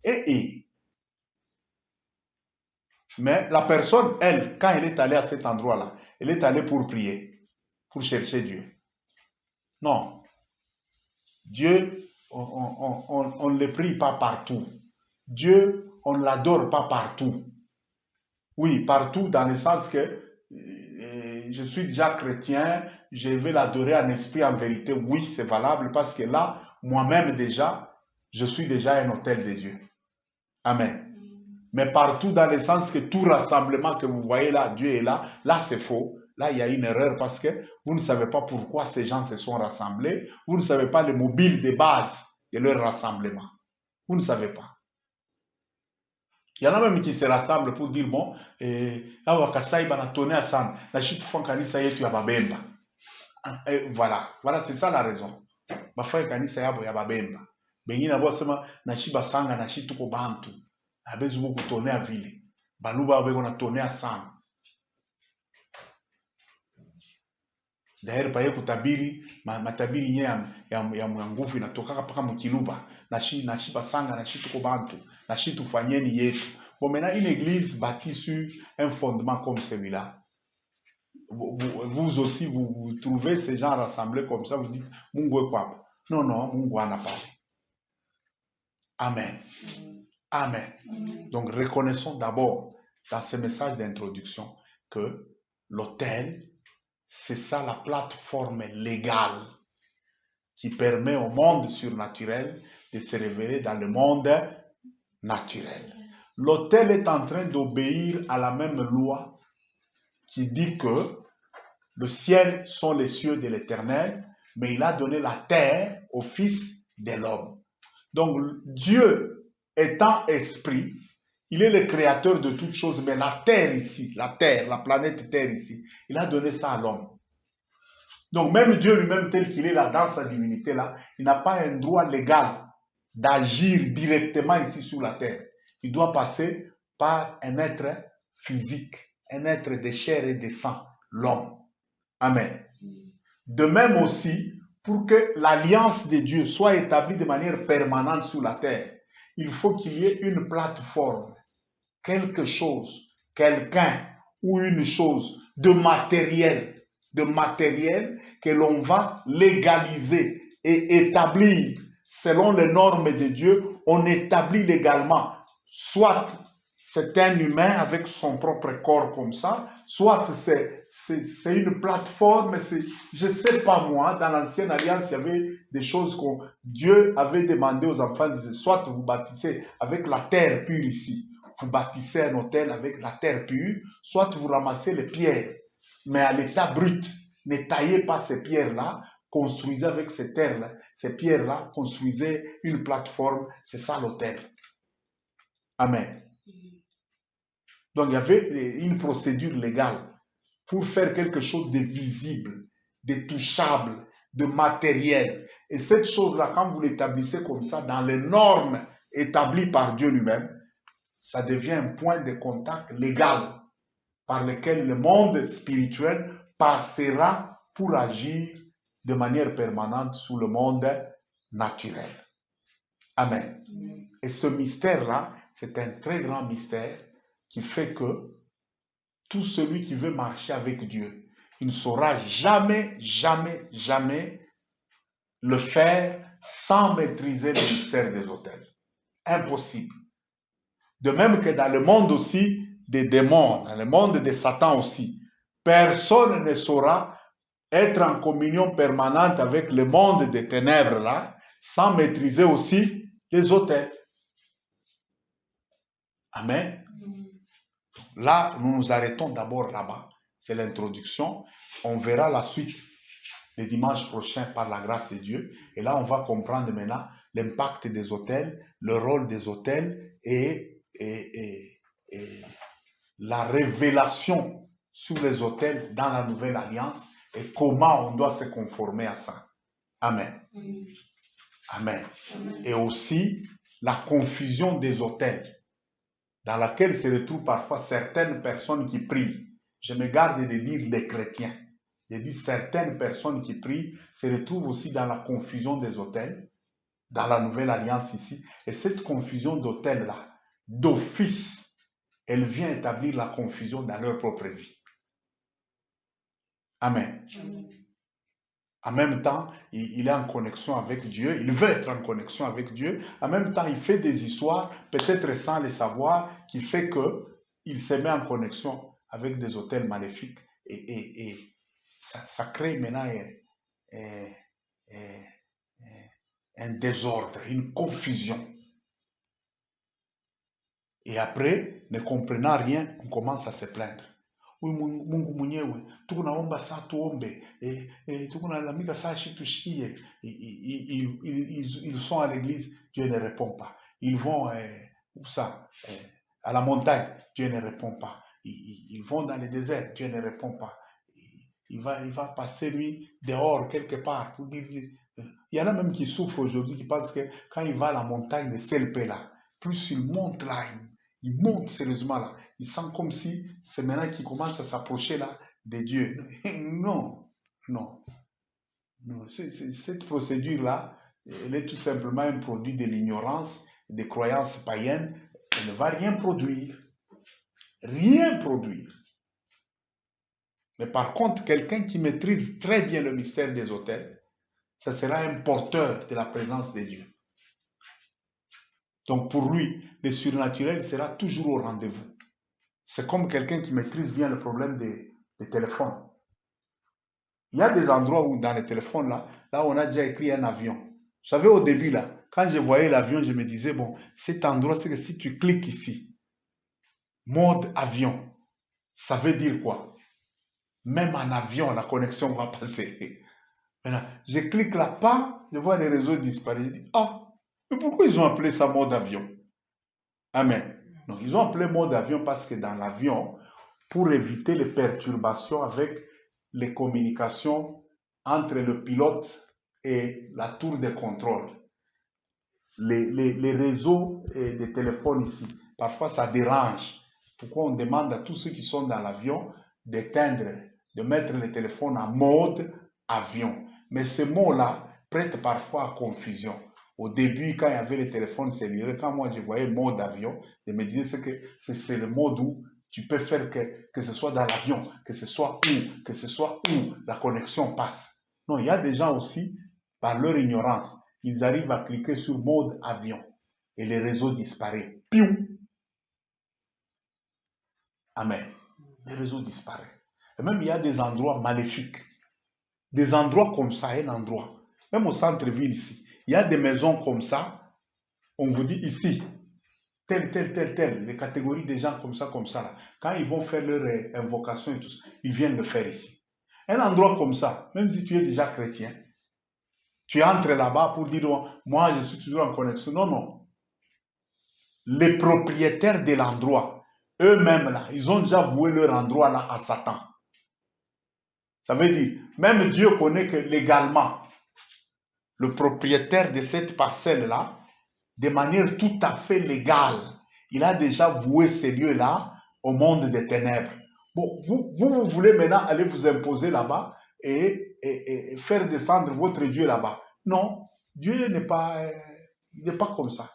Mais la personne, elle, quand elle est allée à cet endroit-là, elle est allée pour prier. Pour chercher Dieu. Non. Dieu, on ne le prie pas partout. Dieu, on ne l'adore pas partout. Oui, partout dans le sens que je suis déjà chrétien, je vais l'adorer en esprit, en vérité. Oui, c'est valable parce que là, moi-même déjà, je suis déjà un autel de Dieu. Amen. Mais partout dans le sens que tout rassemblement que vous voyez là, Dieu est là, là c'est faux. Là, il y a une erreur parce que vous ne savez pas pourquoi ces gens se sont rassemblés. Vous ne savez pas le mobile de base de leur rassemblement. Vous ne savez pas. Il y en a même qui se rassemblent pour dire, bon, voilà, c'est ça la raison. D'ailleurs, paye kutabiri matabiri nye ya nguvu inatoka mpaka mkiluba nashi basanga nashi tuko bantu nashi tufanyeni yetu. Bon, maintenant une église bâtie sur un fondement comme celui-là, vous aussi vous trouvez ces gens rassemblés comme ça, vous dites Mungu est quoi? Non, Mungu ana pas. Amen. Amen. Donc reconnaissons d'abord dans ce message d'introduction que l'autel, c'est ça la plateforme légale qui permet au monde surnaturel de se révéler dans le monde naturel. L'autel est en train d'obéir à la même loi qui dit que le ciel sont les cieux de l'Éternel, mais il a donné la terre au Fils de l'homme. Donc Dieu étant esprit, il est le créateur de toutes choses, mais la terre ici, la planète Terre ici, il a donné ça à l'homme. Donc même Dieu lui-même tel qu'il est là, dans sa divinité là, il n'a pas un droit légal d'agir directement ici sur la terre. Il doit passer par un être physique, un être de chair et de sang, l'homme. Amen. De même aussi, pour que l'alliance de Dieu soit établie de manière permanente sur la terre, il faut qu'il y ait une plateforme, quelque chose, quelqu'un ou une chose de matériel que l'on va légaliser et établir selon les normes de Dieu. On établit légalement, soit c'est un humain avec son propre corps comme ça, soit c'est une plateforme, je ne sais pas moi, dans l'ancienne alliance, il y avait des choses que Dieu avait demandé aux enfants, il disait, soit vous bâtissez avec la terre pure ici, vous bâtissez un hôtel avec la terre pure, soit vous ramassez les pierres, mais à l'état brut, ne taillez pas ces pierres-là, construisez avec ces terres-là, ces pierres-là, construisez une plateforme, c'est ça l'hôtel. Amen. Donc il y avait une procédure légale pour faire quelque chose de visible, de touchable, de matériel. Et cette chose-là, quand vous l'établissez comme ça, dans les normes établies par Dieu lui-même, ça devient un point de contact légal par lequel le monde spirituel passera pour agir de manière permanente sous le monde naturel. Amen. Et ce mystère-là, c'est un très grand mystère qui fait que tout celui qui veut marcher avec Dieu, il ne saura jamais, jamais, jamais le faire sans maîtriser le mystère des autels. Impossible. De même que dans le monde aussi des démons, dans le monde de Satan aussi, personne ne saura être en communion permanente avec le monde des ténèbres là, sans maîtriser aussi les autels. Amen. Là, nous nous arrêtons d'abord là-bas. C'est l'introduction. On verra la suite le dimanche prochain par la grâce de Dieu. Et là, on va comprendre maintenant l'impact des autels, le rôle des autels et la révélation sur les autels dans la nouvelle alliance et comment on doit se conformer à ça. Amen. Amen. Et aussi la confusion des autels dans laquelle se retrouvent parfois certaines personnes qui prient. Je me garde de dire les chrétiens. Je dis certaines personnes qui prient se retrouvent aussi dans la confusion des autels, dans la nouvelle alliance ici. Et cette confusion d'autels-là, d'office, elle vient établir la confusion dans leur propre vie. Amen. En même temps, il est en connexion avec Dieu, il veut être en connexion avec Dieu. En même temps, il fait des histoires, peut-être sans les savoir, qui fait qu'il se met en connexion avec des autels maléfiques. Et ça crée maintenant un désordre, une confusion. Et après, ne comprenant rien, on commence à se plaindre. Mungu mwenyewe tukunaomba saa tuombe, tukunalalamika saa shi tushikie. Ils sont à l'église, Dieu ne répond pas. Ils vont où ça, à la montagne, Dieu ne répond pas. Ils vont dans le désert, Dieu ne répond pas. Il va passer lui dehors quelque part pour dire. Il y en a même qui souffrent aujourd'hui, qui pensent que quand il va à la montagne de Selpé là, plus il monte là, il monte sérieusement là. Il sent comme si c'est maintenant qu'il commence à s'approcher là de Dieu. Non. Cette procédure-là, elle est tout simplement un produit de l'ignorance, des croyances païennes. Elle ne va rien produire. Rien produire. Mais par contre, quelqu'un qui maîtrise très bien le mystère des autels, ça sera un porteur de la présence de Dieu. Donc pour lui, le surnaturel sera toujours au rendez-vous. C'est comme quelqu'un qui maîtrise bien le problème des téléphones. Il y a des endroits où dans les téléphones, là on a déjà écrit un avion. Vous savez, au début, là, quand je voyais l'avion, je me disais, bon, cet endroit, c'est que si tu cliques ici, mode avion, ça veut dire quoi? Même en avion, la connexion va passer. Maintenant, je clique là, pas, je vois les réseaux disparaître. Je dis, mais pourquoi ils ont appelé ça mode avion? Amen. Donc, ils ont appelé mode avion parce que dans l'avion, pour éviter les perturbations avec les communications entre le pilote et la tour de contrôle, les réseaux des téléphones ici, parfois ça dérange. Pourquoi on demande à tous ceux qui sont dans l'avion d'éteindre, de mettre le téléphone en mode avion? Mais ce mot-là prête parfois à confusion. Au début, quand il y avait les téléphones cellulaires, quand moi je voyais le mode avion, je me disais que c'est le mode où tu peux faire que ce soit dans l'avion, que ce soit où la connexion passe. Non, il y a des gens aussi, par leur ignorance, ils arrivent à cliquer sur mode avion et le réseau disparaît. Piou! Amen. Le réseau disparaît. Et même il y a des endroits maléfiques. Des endroits comme ça, un endroit. Même au centre-ville ici. Il y a des maisons comme ça. On vous dit ici, tel, les catégories des gens comme ça, là. Quand ils vont faire leur invocation et tout ça, ils viennent le faire ici. Un endroit comme ça, même si tu es déjà chrétien, tu entres là-bas pour dire, moi je suis toujours en connexion. Non, non. Les propriétaires de l'endroit, eux-mêmes là, ils ont déjà voué leur endroit là à Satan. Ça veut dire, même Dieu connaît que légalement, le propriétaire de cette parcelle-là, de manière tout à fait légale, il a déjà voué ces lieux-là au monde des ténèbres. Bon, vous voulez maintenant aller vous imposer là-bas et faire descendre votre Dieu là-bas. Non, Dieu n'est pas comme ça.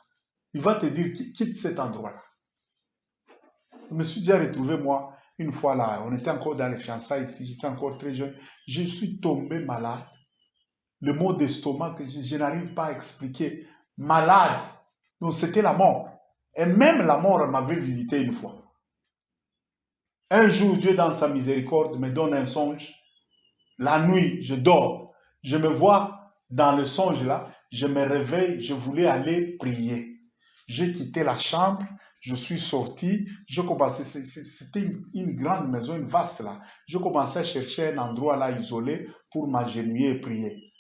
Il va te dire, quitte cet endroit-là. Je me suis déjà retrouvé, moi, une fois là, on était encore dans les fiançailles ici, j'étais encore très jeune, je suis tombé malade. Le mot d'estomac que je n'arrive pas à expliquer. Malade. Donc c'était la mort. Et même la mort m'avait visité une fois. Un jour, Dieu dans sa miséricorde me donne un songe. La nuit, je dors. Je me vois dans le songe là. Je me réveille, je voulais aller prier. J'ai quitté la chambre, je suis sorti. C'était une grande maison, une vaste là. Je commençais à chercher un endroit là isolé pour m'agenouiller et prier.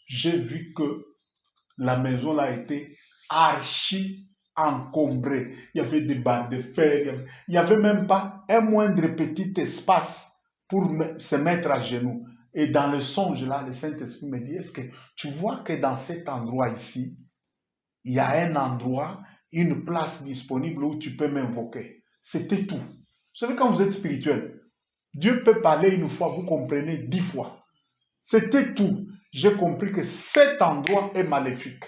J'ai vu que la maison là était archi encombrée. Il y avait des barres de fer, il n'y avait même pas un moindre petit espace pour se mettre à genoux. Et dans le songe là, le Saint-Esprit me dit, est-ce que tu vois que dans cet endroit ici, il y a un endroit, une place disponible où tu peux m'invoquer. C'était tout. Vous savez, quand vous êtes spirituel, Dieu peut parler une fois, vous comprenez 10 fois. C'était tout. J'ai compris que cet endroit est maléfique.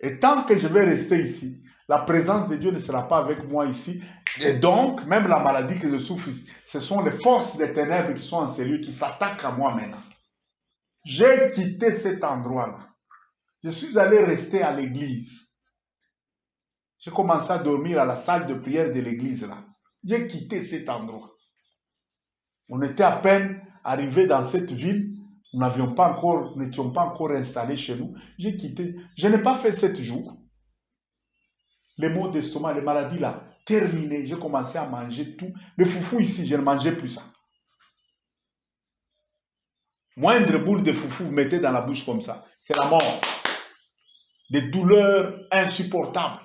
Et tant que je vais rester ici, la présence de Dieu ne sera pas avec moi ici. Et donc, même la maladie que je souffre ici, ce sont les forces des ténèbres qui sont en ces lieux qui s'attaquent à moi maintenant. J'ai quitté cet endroit-là. Je suis allé rester à l'église. J'ai commencé à dormir à la salle de prière de l'église là. J'ai quitté cet endroit. On était à peine arrivé dans cette ville. Nous n'étions pas encore installés chez nous. J'ai quitté. Je n'ai pas fait 7 jours. Les maux d'estomac, les maladies là, terminées. J'ai commencé à manger tout. Le foufou ici, je ne mangeais plus ça. Moindre boule de foufou, vous mettez dans la bouche comme ça. C'est la mort. Des douleurs insupportables.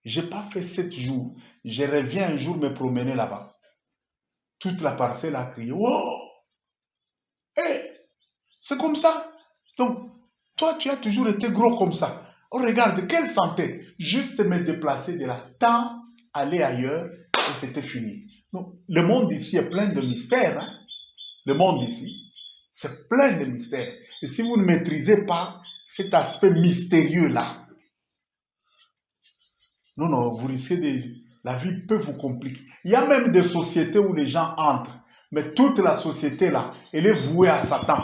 Je n'ai pas fait 7 jours. Je reviens un jour me promener là-bas. Toute la parcelle a crié. Oh! Hey! C'est comme ça. Donc, toi, tu as toujours été gros comme ça. Oh, regarde, quelle santé. Juste me déplacer de là. Tant aller ailleurs et c'était fini. Donc, le monde ici est plein de mystères. Hein? Le monde ici, c'est plein de mystères. Et si vous ne maîtrisez pas cet aspect mystérieux-là, non, vous risquez de... La vie peut vous compliquer. Il y a même des sociétés où les gens entrent. Mais toute la société là, elle est vouée à Satan.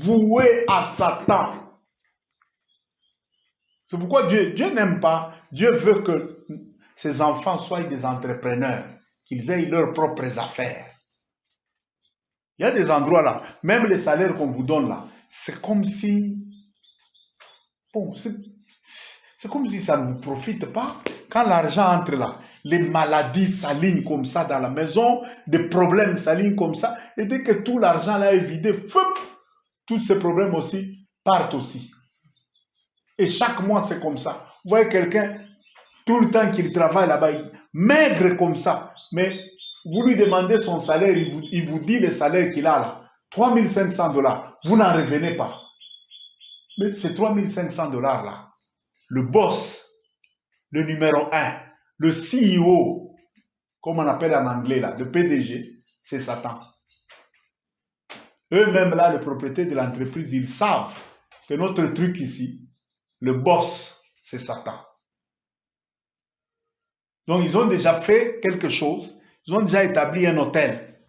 Vouée à Satan. C'est pourquoi Dieu n'aime pas. Dieu veut que ses enfants soient des entrepreneurs. Qu'ils aient leurs propres affaires. Il y a des endroits là, même les salaires qu'on vous donne là, c'est comme si... Bon, c'est comme si ça ne vous profite pas. Quand l'argent entre là, les maladies s'alignent comme ça dans la maison, des problèmes s'alignent comme ça, et dès que tout l'argent là est vidé, tous ces problèmes aussi partent aussi. Et chaque mois c'est comme ça. Vous voyez quelqu'un, tout le temps qu'il travaille là-bas, maigre comme ça, mais vous lui demandez son salaire, il vous dit le salaire qu'il a là, $3 500, vous n'en revenez pas. Mais ces $3 500 là, le boss, le numéro 1, le CEO, comme on appelle en anglais là, le PDG, c'est Satan. Eux-mêmes, là, les propriétaires de l'entreprise, ils savent que notre truc ici, le boss, c'est Satan. Donc, ils ont déjà fait quelque chose. Ils ont déjà établi un hôtel.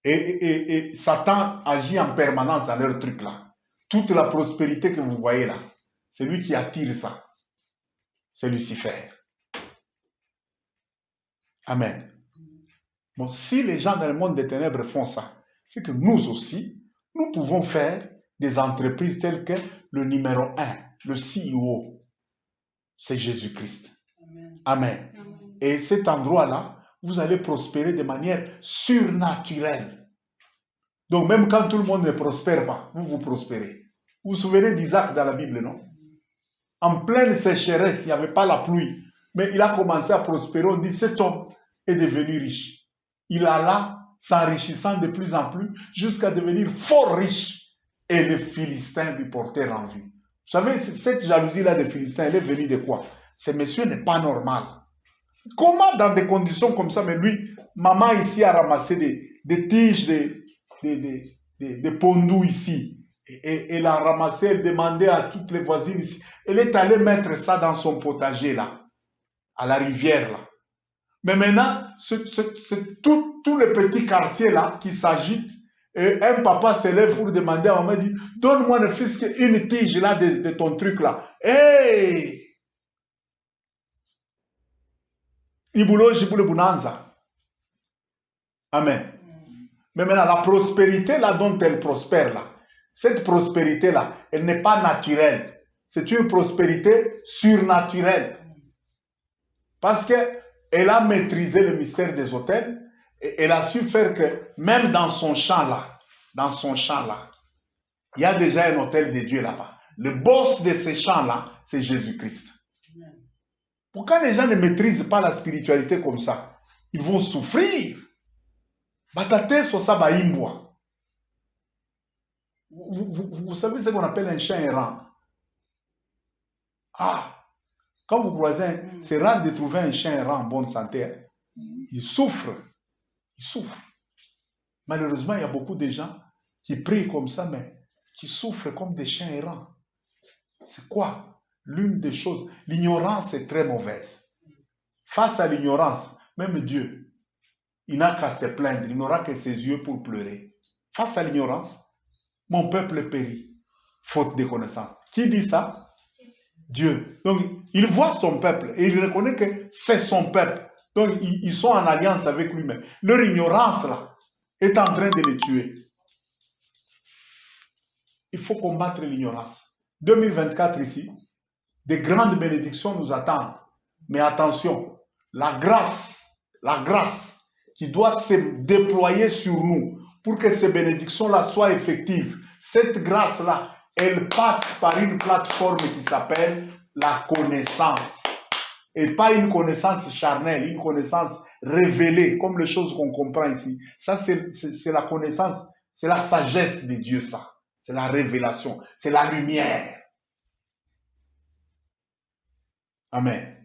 Et Satan agit en permanence dans leur truc là. Toute la prospérité que vous voyez là, c'est lui qui attire ça. C'est Lucifer. Amen. Bon, si les gens dans le monde des ténèbres font ça, c'est que nous aussi, nous pouvons faire des entreprises telles que le numéro 1, le CEO, c'est Jésus-Christ. Amen. Amen. Amen. Et cet endroit-là, vous allez prospérer de manière surnaturelle. Donc même quand tout le monde ne prospère pas, vous prospérez. Vous vous souvenez d'Isaac dans la Bible, non? En pleine sécheresse, il n'y avait pas la pluie. Mais il a commencé à prospérer. On dit, cet homme est devenu riche. Il alla s'enrichissant de plus en plus jusqu'à devenir fort riche. Et les Philistins lui portèrent envie. Vous savez, cette jalousie-là des Philistins, elle est venue de quoi? Ce monsieur n'est pas normal. Comment dans des conditions comme ça, mais lui, maman ici a ramassé des tiges, des pondous ici. Et elle a ramassé, elle demandait à toutes les voisines ici. Elle est allée mettre ça dans son potager là, à la rivière là. Mais maintenant, c'est tout le petit quartier là qui s'agite. Et un papa se lève pour demander à maman, dit, donne-moi ne fût-ce qu'une tige là de ton truc là. Hey! Ibulo Jibule Bunanza. Amen. Mais maintenant, la prospérité là dont elle prospère là, cette prospérité là, elle n'est pas naturelle. C'est une prospérité surnaturelle. Parce qu'elle a maîtrisé le mystère des hôtels et elle a su faire que même dans son champ là, il y a déjà un hôtel de Dieu là-bas. Le boss de ces champs là, c'est Jésus-Christ. Pourquoi les gens ne maîtrisent pas la spiritualité comme ça? Ils vont souffrir. Batate sosa baimboa. Vous savez ce qu'on appelle un chien errant? Ah! Quand vous croisez, c'est rare de trouver un chien errant en bonne santé. Il souffre. Il souffre. Malheureusement, il y a beaucoup de gens qui prient comme ça, mais qui souffrent comme des chiens errants. C'est quoi? L'une des choses, l'ignorance est très mauvaise. Face à l'ignorance, même Dieu, il n'a qu'à se plaindre, il n'aura que ses yeux pour pleurer. Face à l'ignorance, mon peuple périt, faute de connaissance. Qui dit ça? Dieu. Donc, il voit son peuple et il reconnaît que c'est son peuple. Donc, ils sont en alliance avec lui-même. Leur ignorance, là, est en train de les tuer. Il faut combattre l'ignorance. 2024 ici, de grandes bénédictions nous attendent. Mais attention, la grâce qui doit se déployer sur nous pour que ces bénédictions-là soient effectives, cette grâce-là, elle passe par une plateforme qui s'appelle la connaissance. Et pas une connaissance charnelle, une connaissance révélée, comme les choses qu'on comprend ici. Ça, c'est la connaissance, c'est la sagesse de Dieu, ça. C'est la révélation, c'est la lumière. Amen.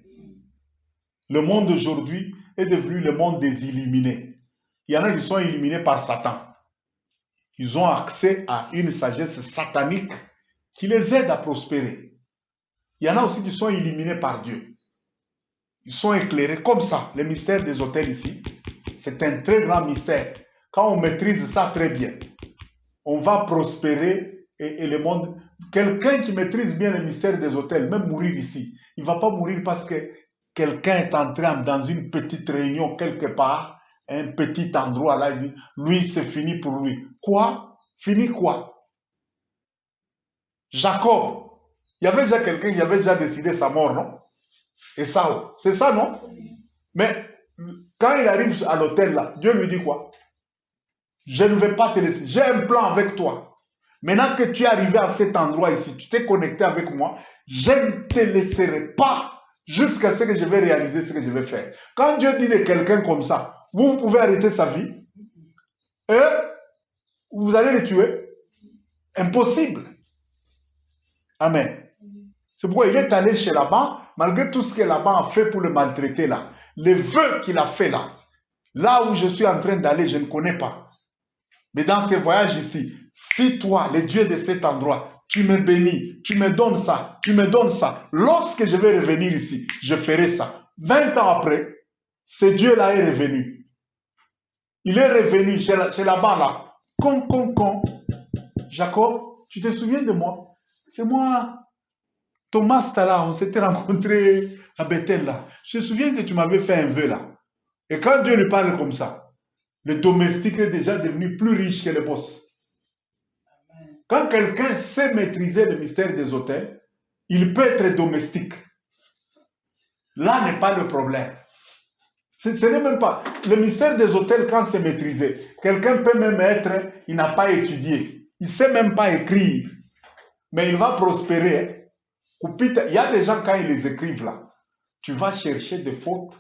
Le monde d'aujourd'hui est devenu le monde des illuminés. Il y en a qui sont illuminés par Satan. Ils ont accès à une sagesse satanique qui les aide à prospérer. Il y en a aussi qui sont illuminés par Dieu. Ils sont éclairés comme ça. Le mystère des hôtels ici, c'est un très grand mystère. Quand on maîtrise ça très bien, on va prospérer et le monde... Quelqu'un qui maîtrise bien le mystère des hôtels, même mourir ici, il ne va pas mourir parce que quelqu'un est entré dans une petite réunion quelque part, un petit endroit là, il dit, lui c'est fini pour lui. Quoi? Fini quoi? Jacob, il y avait déjà quelqu'un qui avait déjà décidé sa mort, non? Et ça, c'est ça, non? Mais quand il arrive à l'hôtel là, Dieu lui dit quoi? Je ne vais pas te laisser, j'ai un plan avec toi. Maintenant que tu es arrivé à cet endroit ici, tu t'es connecté avec moi, je ne te laisserai pas jusqu'à ce que je vais réaliser ce que je vais faire. Quand Dieu dit de quelqu'un comme ça, vous pouvez arrêter sa vie et vous allez le tuer. Impossible. Amen. C'est pourquoi il est allé chez Laban, malgré tout ce que Laban a fait pour le maltraiter là. Les vœux qu'il a fait là, là où je suis en train d'aller, je ne connais pas. Mais dans ce voyage ici, si toi, le Dieu de cet endroit, tu me bénis, tu me donnes ça, tu me donnes ça, lorsque je vais revenir ici, je ferai ça. 20 ans après, ce Dieu-là est revenu. Il est revenu chez Laban là. Con. Jacob, tu te souviens de moi? C'est moi, Thomas, là, on s'était rencontrés à Bethel là. Je me souviens que tu m'avais fait un vœu là. Et quand Dieu lui parle comme ça, le domestique est déjà devenu plus riche que le boss. Quand quelqu'un sait maîtriser le mystère des hôtels, il peut être domestique. Là n'est pas le problème. Ce n'est même pas. Le mystère des hôtels, quand c'est maîtrisé, quelqu'un peut même être, il n'a pas étudié. Il ne sait même pas écrire. Mais il va prospérer. Il y a des gens, quand ils les écrivent là, tu vas chercher des fautes,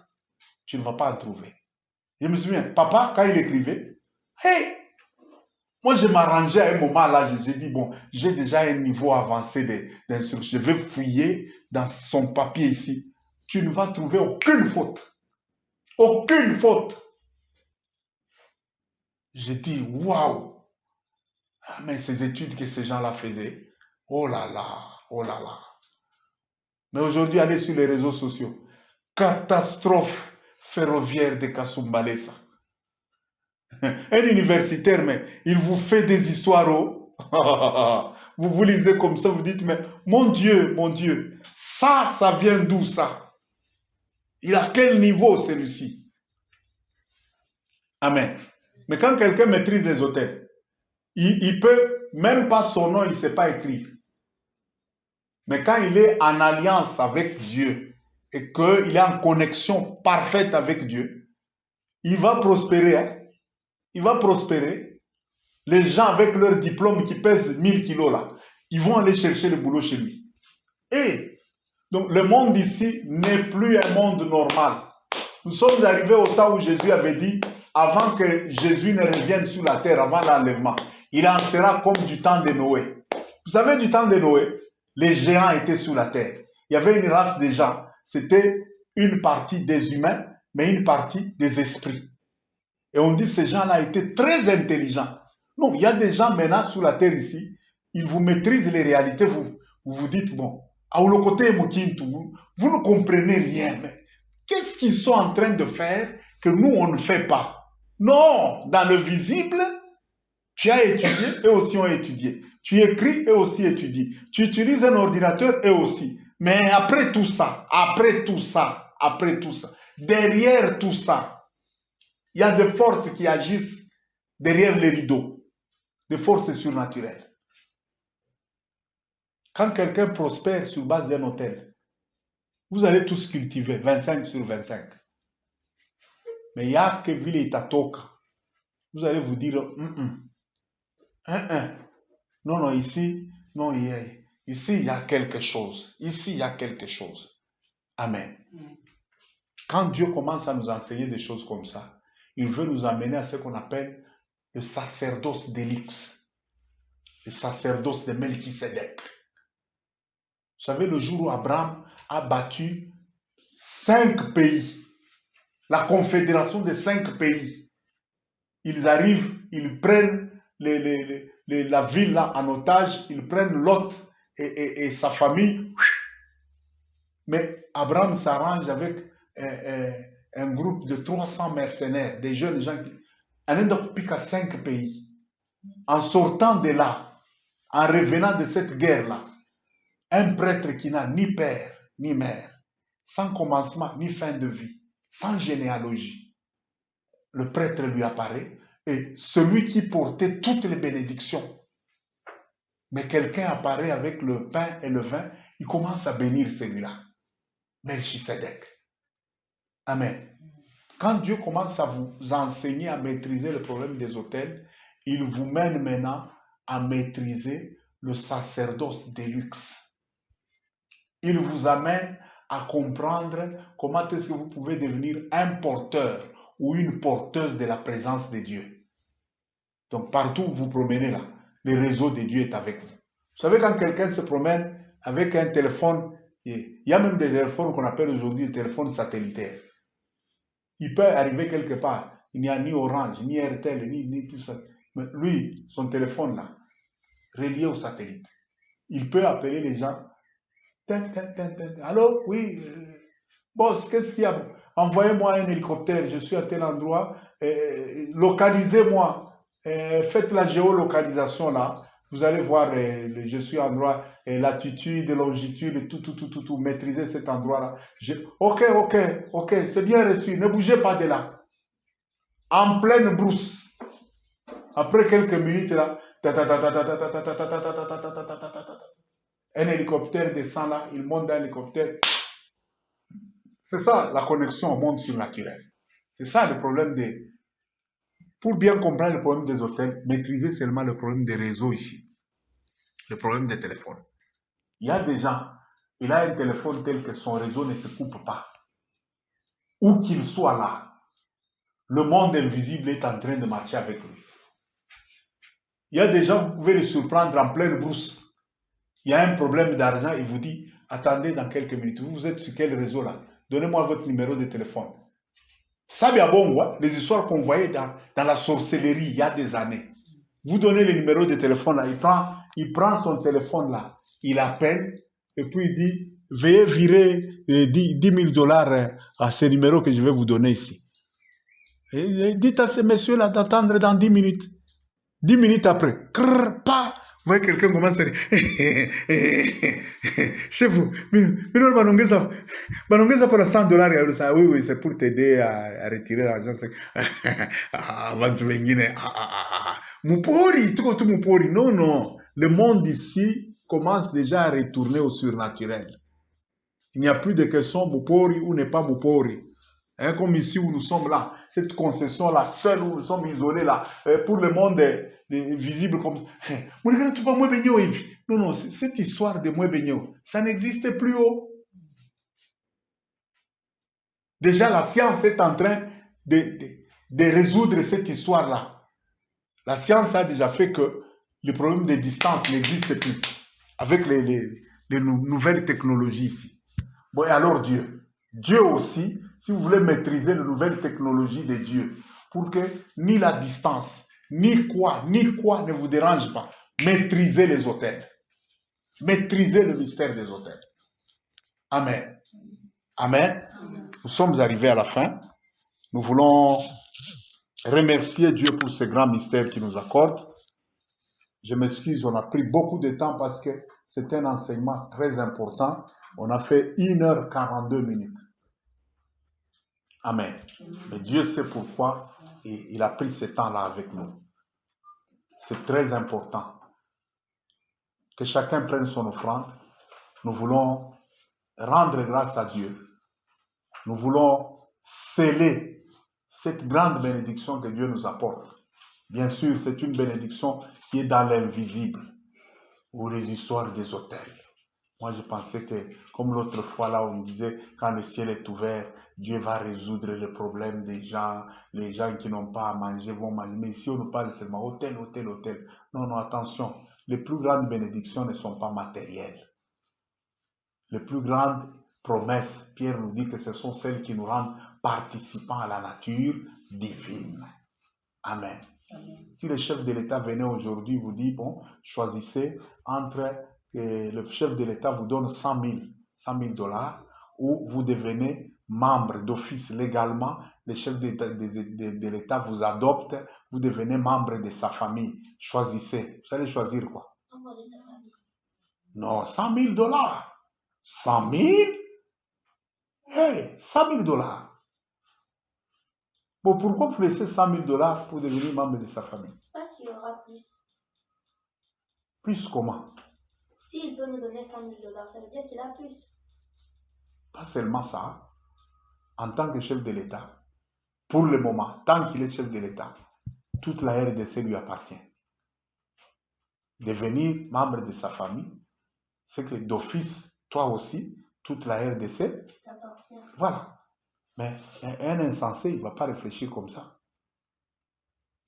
tu ne vas pas en trouver. Je me souviens, papa, quand il écrivait, hey, moi je m'arrangeais à un moment là, j'ai dit, bon, j'ai déjà un niveau avancé d'instruction, je vais fouiller dans son papier ici. Tu ne vas trouver aucune faute. Aucune faute. J'ai dit, waouh! Ah, mais ces études que ces gens-là faisaient, oh là là, oh là là. Mais aujourd'hui, allez sur les réseaux sociaux. Catastrophe ferroviaire de Kasumbalesa. Un universitaire, mais il vous fait des histoires. Vous lisez comme ça, vous dites, mais mon Dieu, ça vient d'où ça? Il a quel niveau celui-ci? Amen. Mais quand quelqu'un maîtrise les hôtels, il peut, même pas son nom, il ne sait pas écrire. Mais quand il est en alliance avec Dieu et qu'il est en connexion parfaite avec Dieu, il va prospérer. Hein? Il va prospérer. Les gens avec leur diplôme qui pèsent 1000 kilos là, ils vont aller chercher le boulot chez lui. Et donc le monde ici n'est plus un monde normal. Nous sommes arrivés au temps où Jésus avait dit, avant que Jésus ne revienne sur la terre, avant l'enlèvement, il en sera comme du temps de Noé. Vous savez, du temps de Noé, les géants étaient sur la terre. Il y avait une race de gens. C'était une partie des humains, mais une partie des esprits. Et on dit que ces gens-là étaient très intelligents. Non, il y a des gens maintenant sur la terre ici, ils vous maîtrisent les réalités, vous dites, bon, vous ne comprenez rien, mais qu'est-ce qu'ils sont en train de faire que nous, on ne fait pas? Non, dans le visible, tu as étudié, eux aussi ont étudié. Tu écris, eux aussi étudient. Tu utilises un ordinateur, eux aussi. Mais après tout ça, derrière tout ça, il y a des forces qui agissent derrière les rideaux, des forces surnaturelles. Quand quelqu'un prospère sur base d'un hôtel, vous allez tous cultiver 25 sur 25. Mais il y a que Ville et Tatoka. Vous allez vous dire, non, ici, non, ici, il y a quelque chose. Ici, il y a quelque chose. Amen. Quand Dieu commence à nous enseigner des choses comme ça, il veut nous amener à ce qu'on appelle le sacerdoce d'Élix, le sacerdoce de Melchisédek. Vous savez, le jour où Abraham a battu 5 pays, la confédération de 5 pays, ils arrivent, ils prennent la ville là en otage, ils prennent Lot et sa famille. Mais Abraham s'arrange avec un groupe de 300 mercenaires, des jeunes gens qui en piquent à 5 pays. En sortant de là, en revenant de cette guerre-là, un prêtre qui n'a ni père ni mère, sans commencement ni fin de vie, sans généalogie, le prêtre lui apparaît et celui qui portait toutes les bénédictions. Mais quelqu'un apparaît avec le pain et le vin, il commence à bénir celui-là. Melchisédek. Amen. Quand Dieu commence à vous enseigner à maîtriser le problème des hôtels, il vous mène maintenant à maîtriser le sacerdoce des luxe. Il vous amène à comprendre comment est-ce que vous pouvez devenir un porteur ou une porteuse de la présence de Dieu. Donc partout où vous promenez là, le réseau de Dieu est avec vous. Vous savez, quand quelqu'un se promène avec un téléphone, il y a même des téléphones qu'on appelle aujourd'hui des téléphones satellitaires. Il peut arriver quelque part, il n'y a ni Orange, ni Airtel, ni tout ça. Mais lui, son téléphone là, relié au satellite, il peut appeler les gens. Allô, oui, boss, qu'est-ce qu'il y a? Envoyez-moi un hélicoptère, je suis à tel endroit, localisez-moi, faites la géolocalisation là, vous allez voir, je suis à endroit, latitude, longitude, tout, maîtriser cet endroit là. Ok, c'est bien reçu, ne bougez pas de là. En pleine brousse, après quelques minutes là, un hélicoptère descend là, il monte dans l'hélicoptère. C'est ça la connexion au monde surnaturel. C'est ça le problème des... Pour bien comprendre le problème des hôtels, maîtriser seulement le problème des réseaux ici. Le problème des téléphones. Il y a des gens, il a un téléphone tel que son réseau ne se coupe pas. Où qu'il soit là, le monde invisible est en train de marcher avec lui. Il y a des gens, vous pouvez les surprendre en pleine brousse. Il y a un problème d'argent, il vous dit, attendez dans quelques minutes, vous êtes sur quel réseau là? Donnez-moi votre numéro de téléphone. Ça, bien bon, les histoires qu'on voyait dans la sorcellerie il y a des années. Vous donnez le numéro de téléphone là, il prend son téléphone là, il appelle et puis il dit, veuillez virer 10 000 dollars à ce numéro que je vais vous donner ici. Et dites à ces messieurs là d'attendre dans 10 minutes. 10 minutes après, pas. Vous voyez quelqu'un commence à dire, chez vous, mais Banongeza pour les 100 dollars, oui, c'est pour t'aider à retirer l'argent. Mupori, tout Mupori. Non, le monde ici commence déjà à retourner au surnaturel. Il n'y a plus de question Mupori ou n'est pas Mupori. Hein, comme ici où nous sommes là, cette concession-là, seule où nous sommes isolés là, pour le monde visible comme ça. Non, cette histoire de moi Benyo, ça n'existe plus haut. Déjà, la science est en train de résoudre cette histoire-là. La science a déjà fait que le problème des distances n'existe plus avec les nouvelles technologies ici. Bon, et alors Dieu aussi, si vous voulez maîtriser les nouvelles technologies de Dieu, pour que ni la distance, ni quoi ne vous dérange pas, maîtrisez les hôtels. Maîtrisez le mystère des hôtels. Amen. Amen. Nous sommes arrivés à la fin. Nous voulons remercier Dieu pour ce grand mystère qu'il nous accorde. Je m'excuse, on a pris beaucoup de temps parce que c'est un enseignement très important. On a fait 1h42. Amen. Mais Dieu sait pourquoi il a pris ce temps-là avec nous. C'est très important. Que chacun prenne son offrande. Nous voulons rendre grâce à Dieu. Nous voulons sceller cette grande bénédiction que Dieu nous apporte. Bien sûr, c'est une bénédiction qui est dans l'invisible, ou les histoires des hôtels. Moi, je pensais que, comme l'autre fois, là, on disait, quand le ciel est ouvert, Dieu va résoudre les problèmes des gens, les gens qui n'ont pas à manger vont manger. Mais ici, on nous parle seulement hôtel. Non, attention, les plus grandes bénédictions ne sont pas matérielles. Les plus grandes promesses, Pierre nous dit que ce sont celles qui nous rendent participants à la nature divine. Amen. Si le chef de l'État venait aujourd'hui vous dit, bon, choisissez entre le chef de l'État vous donne 100 000 dollars ou vous devenez membre d'office légalement, le chef de l'État vous adopte, vous devenez membre de sa famille. Choisissez. Vous allez choisir quoi? Non, 100 000 dollars. 100 000? Hey, 100 000 dollars. Bon, pourquoi vous laissez 100 000 dollars pour devenir membre de sa famille? Parce qu'il y aura plus. Plus comment? S'il peut nous donner 100 000 dollars, ça veut dire qu'il a plus. Pas seulement ça. En tant que chef de l'État, pour le moment, tant qu'il est chef de l'État, toute la RDC lui appartient. Devenir membre de sa famille, c'est que d'office, toi aussi, toute la RDC, voilà. Mais un insensé, il ne va pas réfléchir comme ça.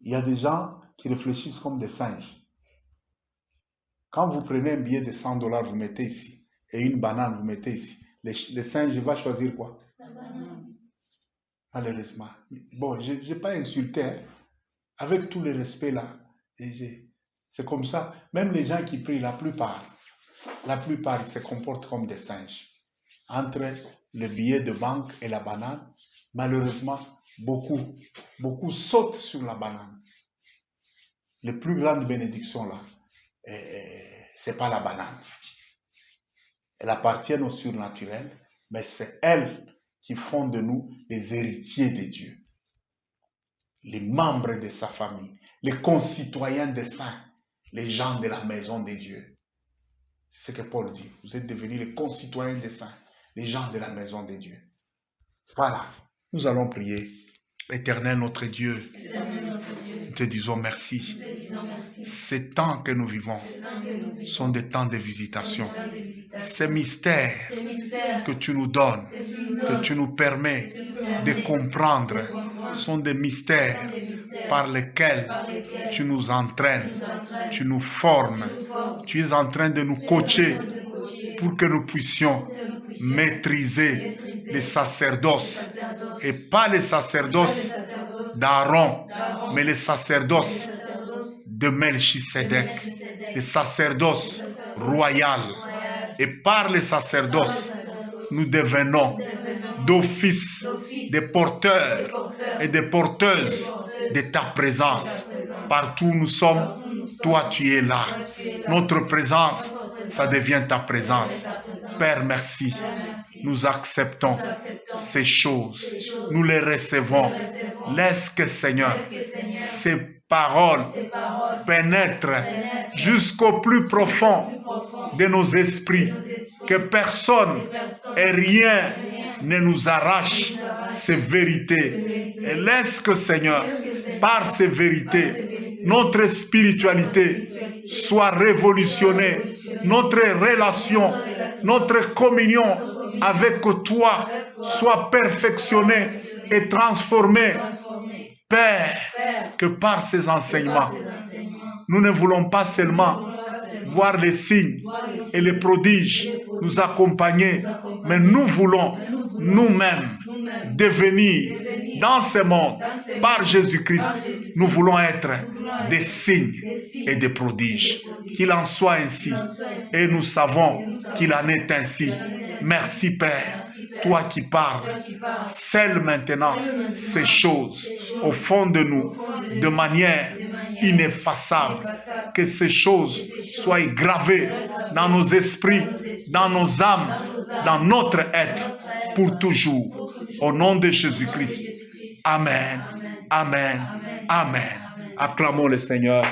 Il y a des gens qui réfléchissent comme des singes. Quand vous prenez un billet de 100 dollars, vous mettez ici, et une banane, vous mettez ici, le singe va choisir quoi? La banane. Malheureusement. Bon, je n'ai pas insulté, hein. Avec tout le respect là. C'est comme ça. Même les gens qui prient, la plupart, ils se comportent comme des singes. Entre le billet de banque et la banane, malheureusement, beaucoup sautent sur la banane. Les plus grandes bénédictions là, c'est pas la banane. Elles appartiennent au surnaturel, mais c'est elles qui font de nous les héritiers de Dieu, les membres de sa famille, les concitoyens des saints, les gens de la maison de Dieu. C'est ce que Paul dit. Vous êtes devenus les concitoyens des saints, les gens de la maison de Dieu. Voilà, nous allons prier. Éternel notre Dieu, nous te disons merci. Ces temps que nous vivons sont des temps de visitation. Ces mystères que tu nous donnes, que tu nous permets de comprendre, sont des mystères par lesquels tu nous entraînes, tu nous formes, tu es en train de nous coacher pour que nous puissions maîtriser les sacerdoces, et pas les sacerdoces d'Aaron, mais les sacerdoces de Melchisédek, les sacerdoces royales. Et par les sacerdoces, nous devenons d'office des porteurs et des porteuses de ta présence. Partout où nous sommes, toi tu es là. Notre présence, ça devient ta présence. Père, merci. Nous acceptons ces choses. Nous les recevons. Laisse que, Seigneur, ces paroles pénètrent jusqu'au plus profond de nos esprits. Que personne et rien ne nous arrache ces vérités. Et laisse que, Seigneur, par ces vérités, notre spiritualité soit révolutionnée, notre relation, notre communion avec toi soit perfectionnée et transformée. Père, que par ces enseignements, nous ne voulons pas seulement voir les signes et les prodiges nous accompagner, mais nous voulons nous-mêmes devenir dans ce monde, par Jésus-Christ, nous voulons être des signes et des prodiges. Qu'il en soit ainsi, et nous savons qu'il en est ainsi. Merci Père, toi qui parles, scelle maintenant ces choses au fond de nous, de manière ineffaçable, que ces choses soient gravées dans nos esprits, dans nos âmes, dans notre être, pour toujours. Au nom de Jésus-Christ. Amen. Amen. Amen. Acclamons le Seigneur.